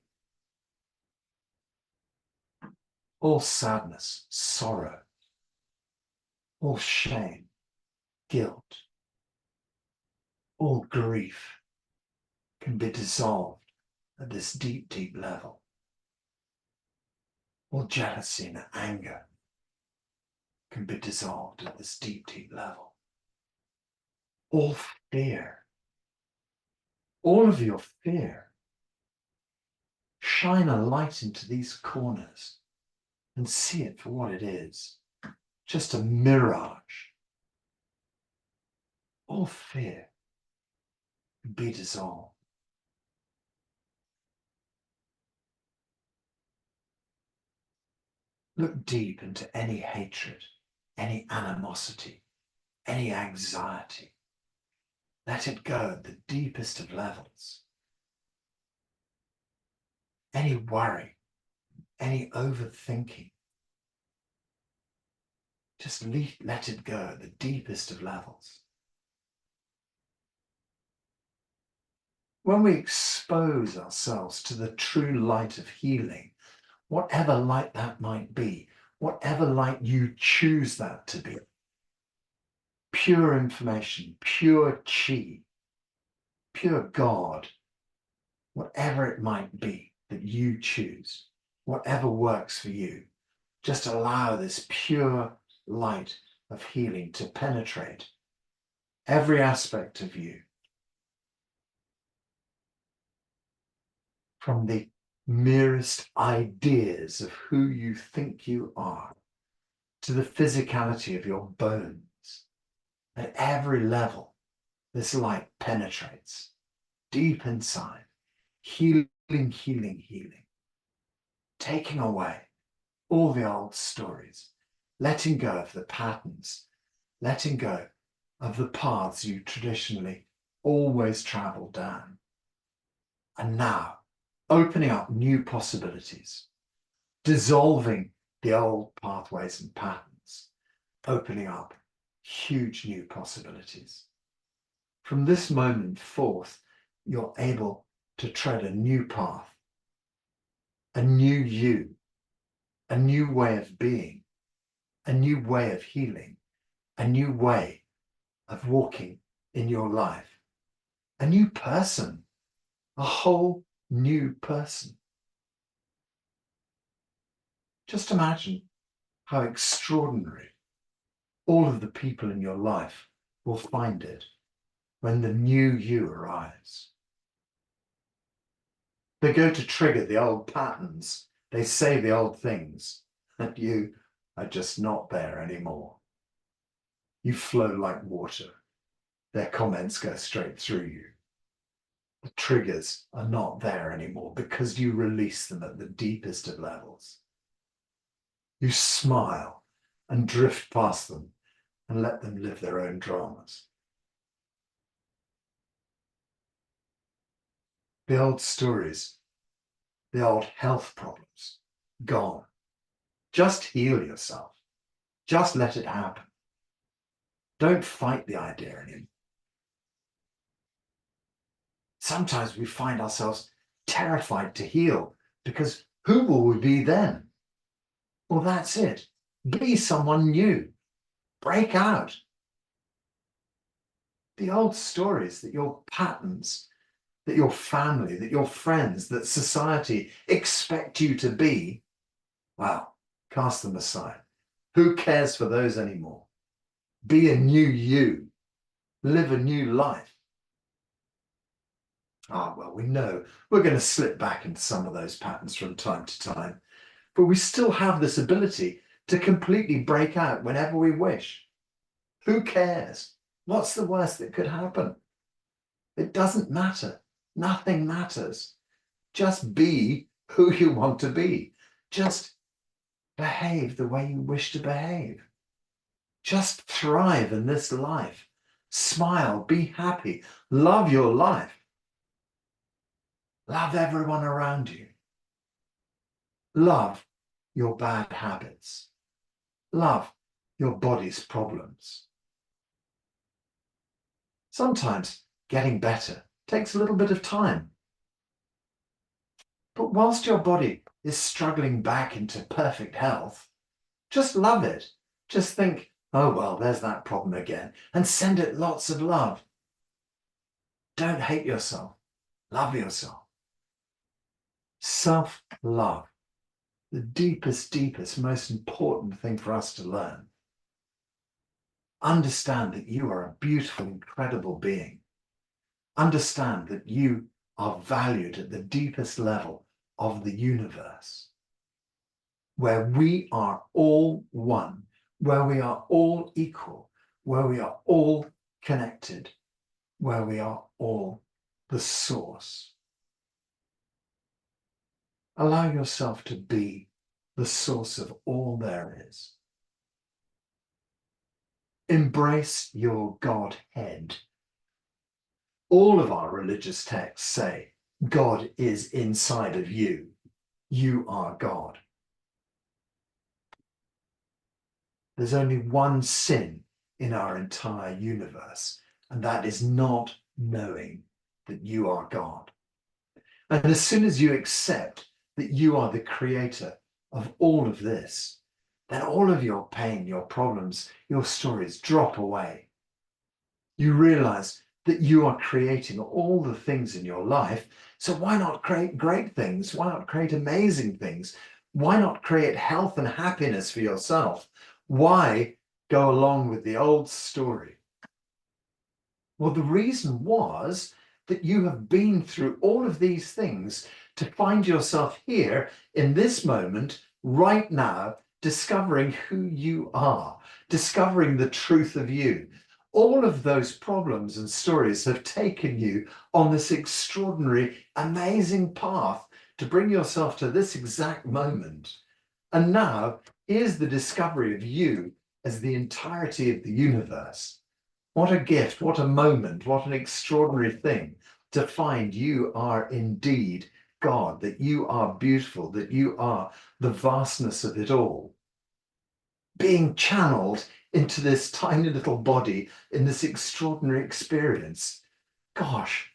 A: All sadness, sorrow, all shame, guilt, all grief can be dissolved at this deep, deep level. All jealousy and anger can be dissolved at this deep, deep level. All fear, all of your fear, shine a light into these corners and see it for what it is, just a mirage. All fear can be dissolved. Look deep into any hatred, any animosity, any anxiety. Let it go at the deepest of levels. Any worry, any overthinking. Just let it go at the deepest of levels. When we expose ourselves to the true light of healing, whatever light that might be, whatever light you choose that to be, pure information, pure chi, pure God, whatever it might be that you choose, whatever works for you, just allow this pure light of healing to penetrate every aspect of you. From the merest ideas of who you think you are, to the physicality of your bones, At every level, this light penetrates deep inside, healing, healing, healing, taking away all the old stories, letting go of the patterns, letting go of the paths you traditionally always traveled down. And now, opening up new possibilities, dissolving the old pathways and patterns, opening up huge new possibilities. From this moment forth, you're able to tread a new path, a new you, a new way of being, a new way of healing, a new way of walking in your life, a new person, a whole new person. Just imagine how extraordinary all of the people in your life will find it when the new you arrives. They go to trigger the old patterns, they say the old things, and you are just not there anymore. You flow like water. Their comments go straight through you. The triggers are not there anymore because you release them at the deepest of levels. You smile and drift past them and let them live their own dramas. The old stories, the old health problems, gone. Just heal yourself. Just let it happen. Don't fight the idea anymore. Sometimes we find ourselves terrified to heal because who will we be then? Well, that's it. Be someone new. Break out. The old stories that your patterns, that your family, that your friends, that society expect you to be, well, cast them aside. Who cares for those anymore? Be a new you. Live a new life. Ah, well, we know we're going to slip back into some of those patterns from time to time, but we still have this ability to completely break out whenever we wish. Who cares? What's the worst that could happen? It doesn't matter. Nothing matters. Just be who you want to be. Just behave the way you wish to behave. Just thrive in this life. Smile, be happy, love your life. Love everyone around you. Love your bad habits. Love your body's problems. Sometimes getting better takes a little bit of time. But whilst your body is struggling back into perfect health, just love it. Just think, oh, well, there's that problem again, and send it lots of love. Don't hate yourself. Love yourself. Self-love, the deepest, deepest, most important thing for us to learn. Understand that you are a beautiful, incredible being. Understand that you are valued at the deepest level of the universe, where we are all one, where we are all equal, where we are all connected, where we are all the source. Allow yourself to be the source of all there is. Embrace your Godhead. All of our religious texts say God is inside of you. You are God. There's only one sin in our entire universe, and that is not knowing that you are God. And as soon as you accept that you are the creator of all of this, then all of your pain, your problems, your stories drop away. You realize that you are creating all the things in your life, so why not create great things? Why not create amazing things? Why not create health and happiness for yourself? Why go along with the old story? Well, the reason was that you have been through all of these things to find yourself here in this moment, right now, discovering who you are, discovering the truth of you, All of those problems and stories have taken you on this extraordinary, amazing path to bring yourself to this exact moment. And now here's the discovery of you as the entirety of the universe. What a gift, what a moment, what an extraordinary thing to find you are indeed God, that you are beautiful, that you are the vastness of it all, being channeled into this tiny little body in this extraordinary experience. Gosh,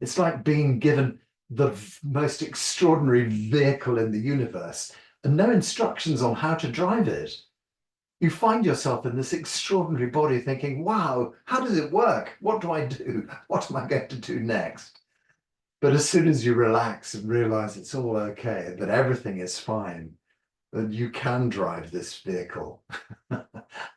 A: it's like being given the most extraordinary vehicle in the universe and no instructions on how to drive it. You find yourself in this extraordinary body thinking, wow, how does it work? What do I do? What am I going to do next? But as soon as you relax and realize it's all okay, that everything is fine, that you can drive this vehicle,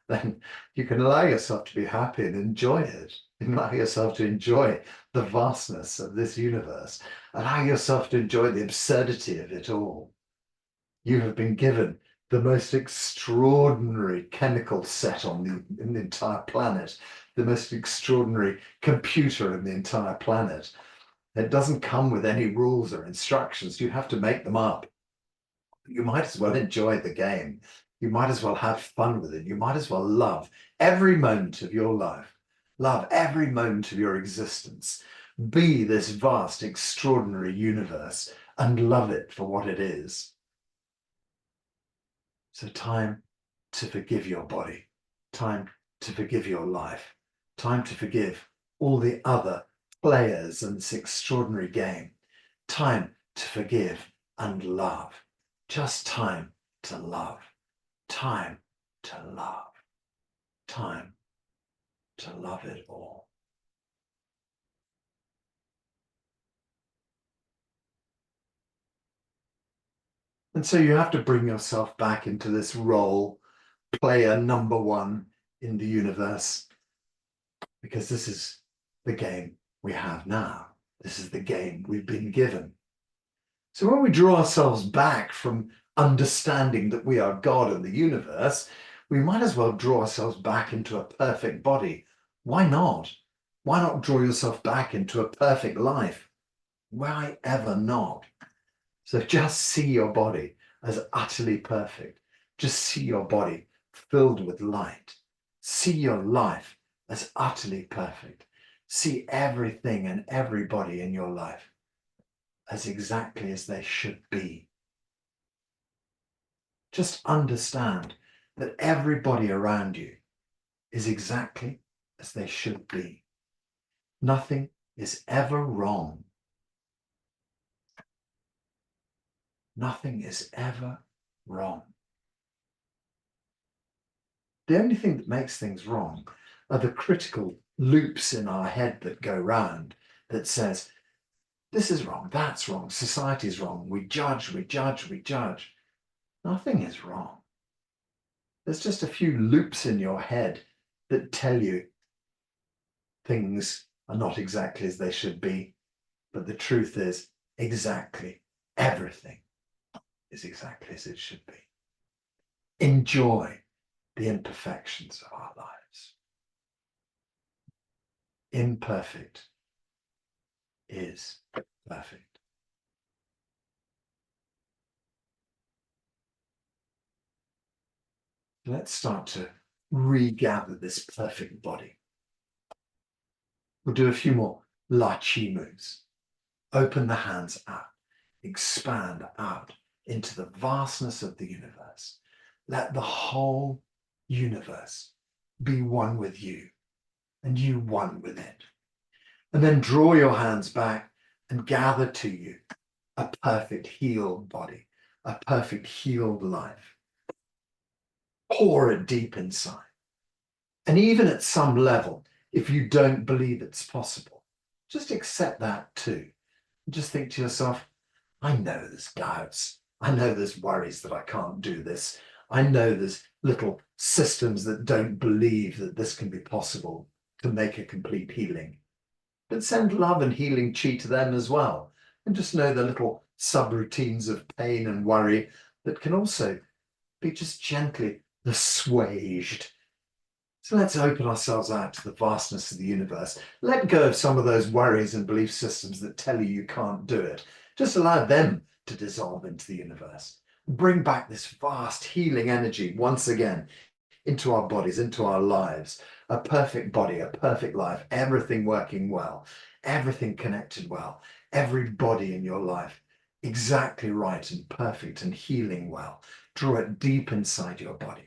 A: then you can allow yourself to be happy and enjoy it. Allow yourself to enjoy the vastness of this universe. Allow yourself to enjoy the absurdity of it all. You have been given the most extraordinary chemical set in the entire planet, the most extraordinary computer in the entire planet. It doesn't come with any rules or instructions. You have to make them up. You might as well enjoy the game. You might as well have fun with it. You might as well love every moment of your life. Love every moment of your existence. Be this vast, extraordinary universe and love it for what it is. So time to forgive your body. Time to forgive your life. Time to forgive all the other players in this extraordinary game. Time to forgive and love. Just time to love. Time to love. Time to love it all. And so you have to bring yourself back into this role, player number one in the universe, because this is the game we have now. This is the game we've been given. So when we draw ourselves back from understanding that we are God in the universe, we might as well draw ourselves back into a perfect body. Why not? Why not draw yourself back into a perfect life? Why ever not? So just see your body as utterly perfect. Just see your body filled with light. See your life as utterly perfect. See everything and everybody in your life as exactly as they should be. Just understand that everybody around you is exactly as they should be. Nothing is ever wrong. Nothing is ever wrong. The only thing that makes things wrong are the critical loops in our head that go round that says, this is wrong, that's wrong, society's wrong, we judge, we judge, we judge. Nothing is wrong. There's just a few loops in your head that tell you things are not exactly as they should be, but the truth is exactly everything is exactly as it should be. Enjoy the imperfections of our lives. Imperfect is perfect. Let's start to regather this perfect body. We'll do a few more 𝐬𝐤𝐥𝐟 moves. Open the hands out, expand out into the vastness of the universe. Let the whole universe be one with you and you one with it. And then draw your hands back and gather to you a perfect healed body, a perfect healed life. Pour it deep inside. And even at some level, if you don't believe it's possible, just accept that too. Just think to yourself, I know there's doubts. I know there's worries that I can't do this. I know there's little systems that don't believe that this can be possible to make a complete healing. But send love and healing chi to them as well. And just know the little subroutines of pain and worry that can also be just gently assuaged So let's open ourselves out to the vastness of the universe. Let go of some of those worries and belief systems that tell you can't do it. Just allow them to dissolve into the universe. Bring back this vast healing energy once again into our bodies, into our lives. A perfect body, a perfect life, everything working well, everything connected well, every body in your life exactly right and perfect and healing well. Draw it deep inside your body.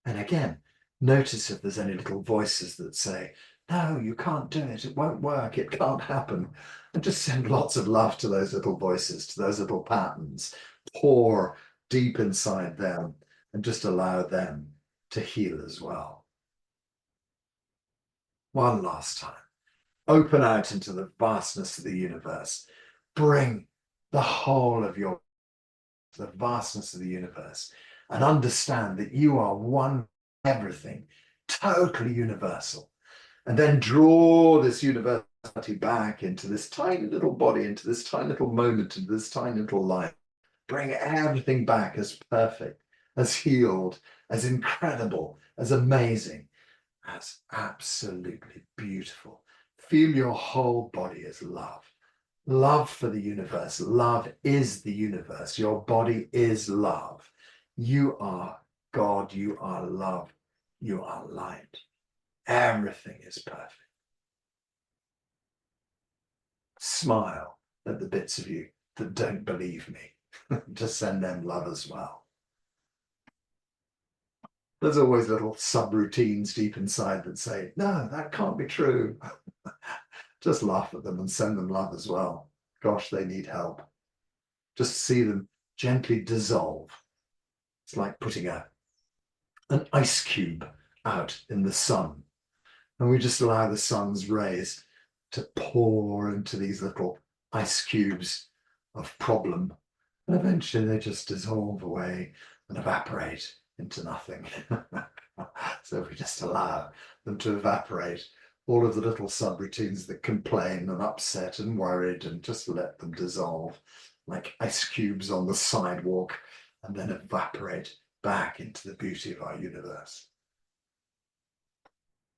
A: And again, notice if there's any little voices that say, no, you can't do it. It won't work. It can't happen. And just send lots of love to those little voices, to those little patterns. Pour deep inside them and just allow them to heal as well. One last time. Open out into the vastness of the universe. Bring the whole of your, the vastness of the universe, and understand that you are one everything, totally universal. And then draw this universality back into this tiny little body, into this tiny little moment, into this tiny little life. Bring everything back as perfect, as healed, as incredible, as amazing, as absolutely beautiful. Feel your whole body as love. Love for the universe. Love is the universe. Your body is love. You are God. You are love. You are light. Everything is perfect. Smile at the bits of you that don't believe me. Just send them love as well. There's always little subroutines deep inside that say, no, that can't be true. Just laugh at them and send them love as well. Gosh, they need help. Just see them gently dissolve. It's like putting an ice cube out in the sun. And we just allow the sun's rays to pour into these little ice cubes of problem. And eventually they just dissolve away and evaporate into nothing. So if we just allow them to evaporate, all of the little subroutines that complain and upset and worried, and just let them dissolve like ice cubes on the sidewalk and then evaporate back into the beauty of our universe.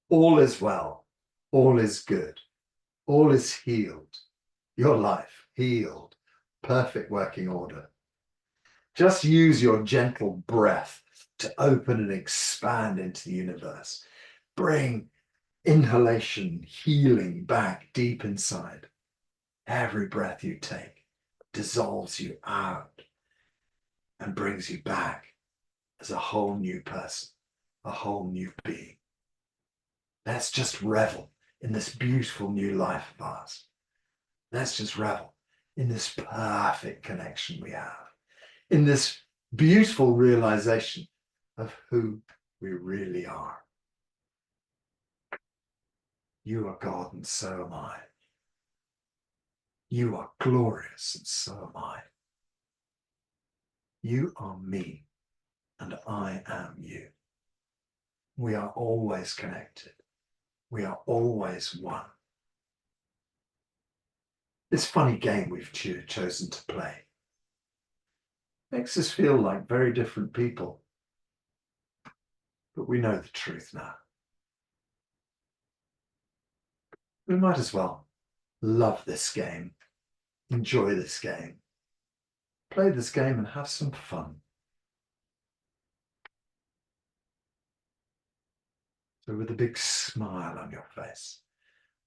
A: All is well, all is good, all is healed. Your life healed, perfect working order. Just use your gentle breath to open and expand into the universe. Bring inhalation, healing back deep inside. Every breath you take dissolves you out and brings you back as a whole new person, a whole new being. Let's just revel in this beautiful new life of ours. Let's just revel in this perfect connection we have, in this beautiful realization of who we really are. You are God and so am I. You are glorious and so am I. You are me and I am you. We are always connected. We are always one. This funny game we've chosen to play makes us feel like very different people. But we know the truth now. We might as well love this game, enjoy this game, play this game and have some fun. So with a big smile on your face,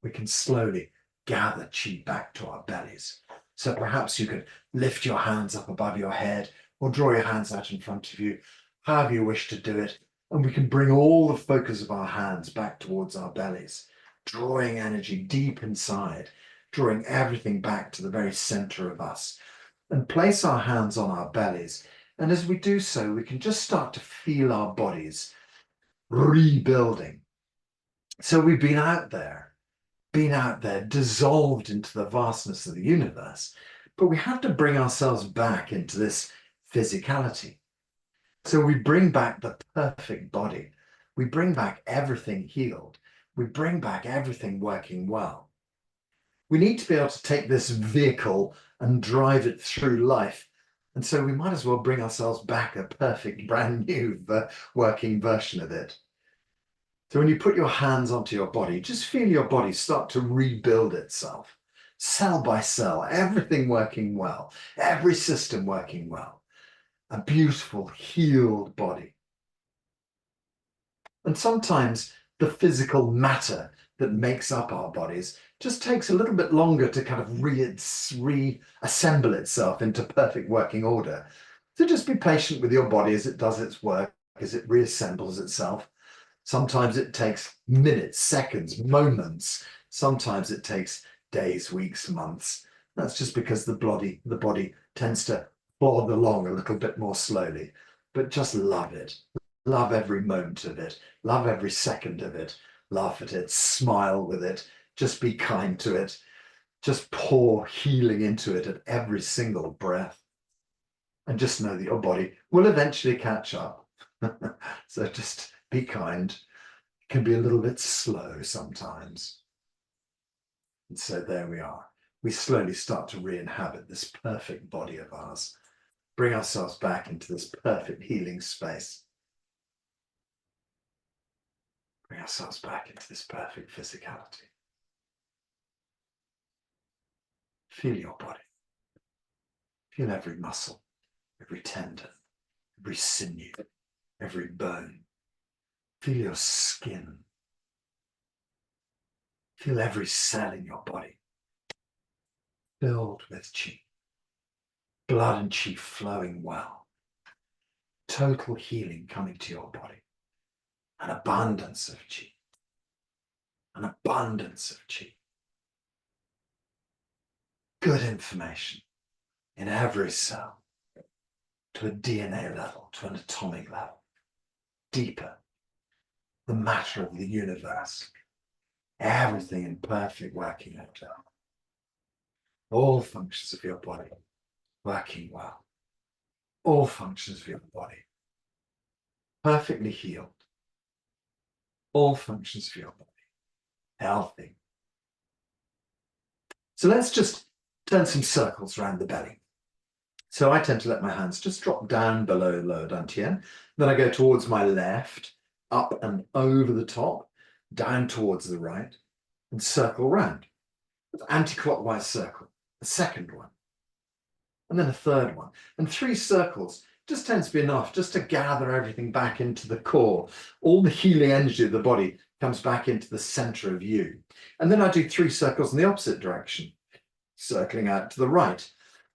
A: we can slowly gather chi back to our bellies. So perhaps you can lift your hands up above your head or draw your hands out in front of you, however you wish to do it. And we can bring all the focus of our hands back towards our bellies, drawing energy deep inside, drawing everything back to the very center of us, and place our hands on our bellies. And as we do so, we can just start to feel our bodies rebuilding. So we've been out there, dissolved into the vastness of the universe, but we have to bring ourselves back into this physicality. So we bring back the perfect body. We bring back everything healed. We bring back everything working well. We need to be able to take this vehicle and drive it through life And so we might as well bring ourselves back a perfect, brand new working version of it. So when you put your hands onto your body, just feel your body start to rebuild itself, cell by cell, everything working well, every system working well, a beautiful, healed body. And sometimes the physical matter that makes up our bodies just takes a little bit longer to kind of reassemble itself into perfect working order. So just be patient with your body as it does its work, as it reassembles itself. Sometimes it takes minutes, seconds, moments. Sometimes it takes days, weeks, months. That's just because the body tends to plod along a little bit more slowly. But just love it. Love every moment of it. Love every second of it. Laugh at it. Smile with it. Just be kind to it. Just pour healing into it at every single breath. And just know that your body will eventually catch up. So just be kind. It can be a little bit slow sometimes. And so there we are. We slowly start to re-inhabit this perfect body of ours. Bring ourselves back into this perfect healing space. Bring ourselves back into this perfect physicality. Feel your body. Feel every muscle, every tendon, every sinew, every bone. Feel your skin. Feel every cell in your body filled with qi. Blood and qi flowing well. Total healing coming to your body. An abundance of qi. An abundance of qi. Good information in every cell, to a DNA level, to an atomic level, deeper, the matter of the universe, everything in perfect working order. All functions of your body working well. All functions of your body perfectly healed. All functions of your body healthy. So let's just turn some circles around the belly. So I tend to let my hands just drop down below lower dantian. Then I go towards my left, up and over the top, down towards the right, and circle round. Anti-clockwise circle, a second one, and then a third one. And 3 circles just tends to be enough just to gather everything back into the core. All the healing energy of the body comes back into the center of you. And then I do 3 circles in the opposite direction, circling out to the right,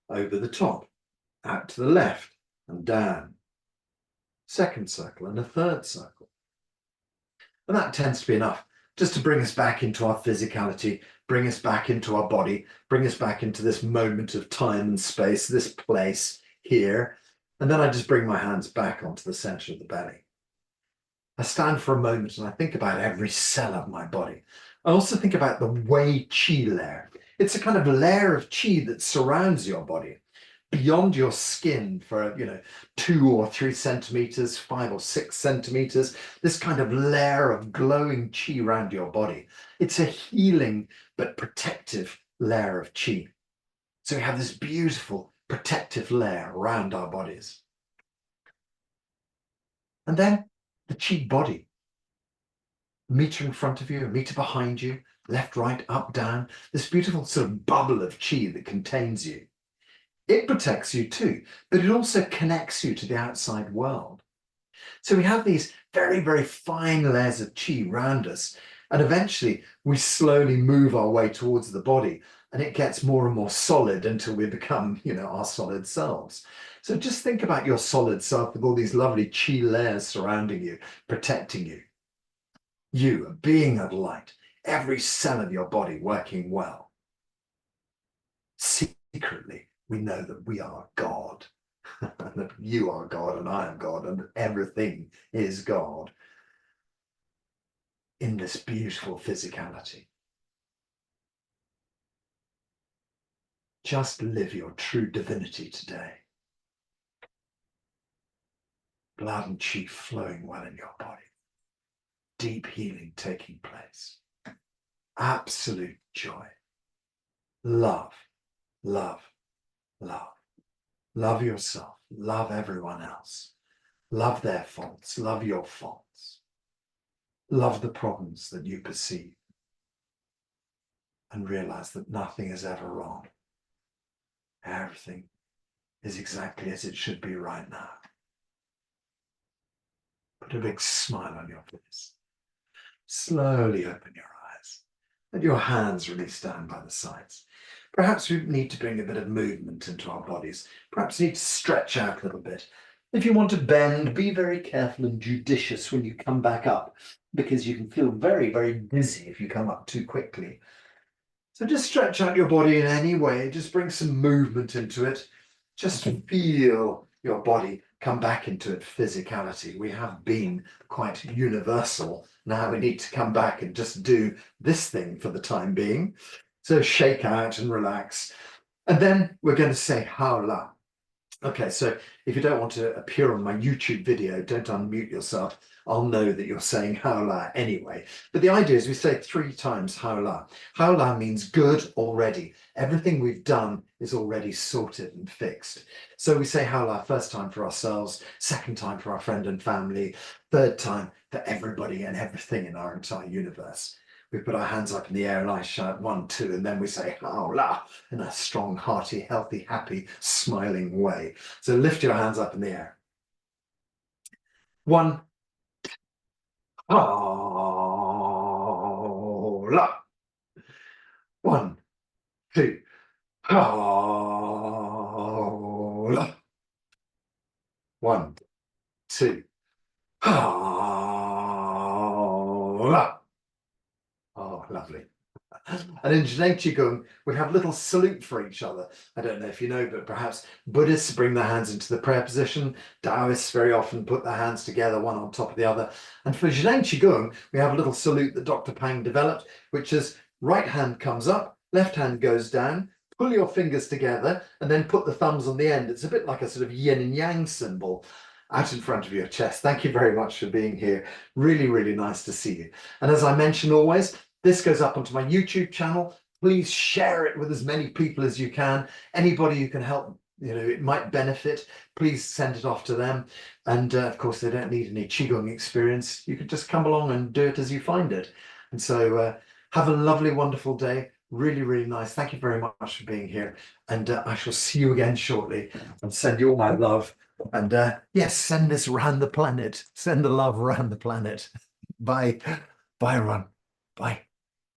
A: over the top, out to the left, and down. Second circle and a third circle. And that tends to be enough just to bring us back into our physicality, bring us back into our body, bring us back into this moment of time and space, this place here. And then I just bring my hands back onto the center of the belly. I stand for a moment and I think about every cell of my body. I also think about the Wei Qi layer. It's a kind of layer of qi that surrounds your body, beyond your skin for 2 or 3 centimeters, 5 or 6 centimeters, this kind of layer of glowing qi around your body. It's a healing but protective layer of qi. So we have this beautiful protective layer around our bodies. And then the qi body. A meter in front of you, a meter behind you, left, right, up, down, this beautiful sort of bubble of qi that contains you. It protects you too, but it also connects you to the outside world. So we have these very, very fine layers of qi around us, and eventually we slowly move our way towards the body, and it gets more and more solid until we become, our solid selves. So just think about your solid self with all these lovely qi layers surrounding you, protecting you. You, a being of light, every cell of your body working well. Secretly, we know that we are God, and that you are God, and I am God, and everything is God in this beautiful physicality. Just live your true divinity today. Blood and qi flowing well in your body. Deep healing taking place. Absolute joy. Love, love, love. Love yourself. Love everyone else. Love their faults. Love your faults. Love the problems that you perceive. And realize that nothing is ever wrong. Everything is exactly as it should be right now. Put a big smile on your face. Slowly open your eyes. Let your hands release down by the sides. Perhaps we need to bring a bit of movement into our bodies. Perhaps we need to stretch out a little bit. If you want to bend, be very careful and judicious when you come back up, because you can feel very, very dizzy if you come up too quickly. So just stretch out your body in any way. Just bring some movement into it. Just feel your body come back into its physicality. We have been quite universal. Now we need to come back and just do this thing for the time being. So shake out and relax. And then we're going to say 𝐬𝐤. Okay, so if you don't want to appear on my YouTube video, don't unmute yourself. I'll know that you're saying 𝐬𝐤 anyway. But the idea is we say 3 times 𝐬𝐤. 𝐬𝐤 means good already. Everything we've done is already sorted and fixed. So we say 𝐬𝐤 first time for ourselves, second time for our friend and family, third time for everybody and everything in our entire universe. We put our hands up in the air and I shout 1, 2, and then we say 𝐬𝐤 in a strong, hearty, healthy, happy, smiling way. So lift your hands up in the air. 1, 𝐬𝐤. 1, 2, 𝐬𝐤. 1, 2, 𝐬𝐤. Oh, lovely. And in 𝐮𝐸 Qigong, we have little salute for each other. I don't know if you know, but perhaps Buddhists bring their hands into the prayer position. Taoists very often put their hands together, one on top of the other. And for 𝐮𝐸 Qigong, we have a little salute that Dr. Pang developed, which is right hand comes up, left hand goes down, pull your fingers together, and then put the thumbs on the end. It's a bit like a sort of yin and yang symbol out in front of your chest. Thank you very much for being here. Really, really nice to see you. And as I mentioned always, this goes up onto my YouTube channel. Please share it with as many people as you can. Anybody you can help, it might benefit, please send it off to them. And of course, they don't need any Qigong experience. You can just come along and do it as you find it. And so have a lovely, wonderful day. Really, really nice. Thank you very much for being here. And I shall see you again shortly and send you all my love. And yes, send this around the planet. Send the love around the planet. Bye. Bye, everyone. Bye.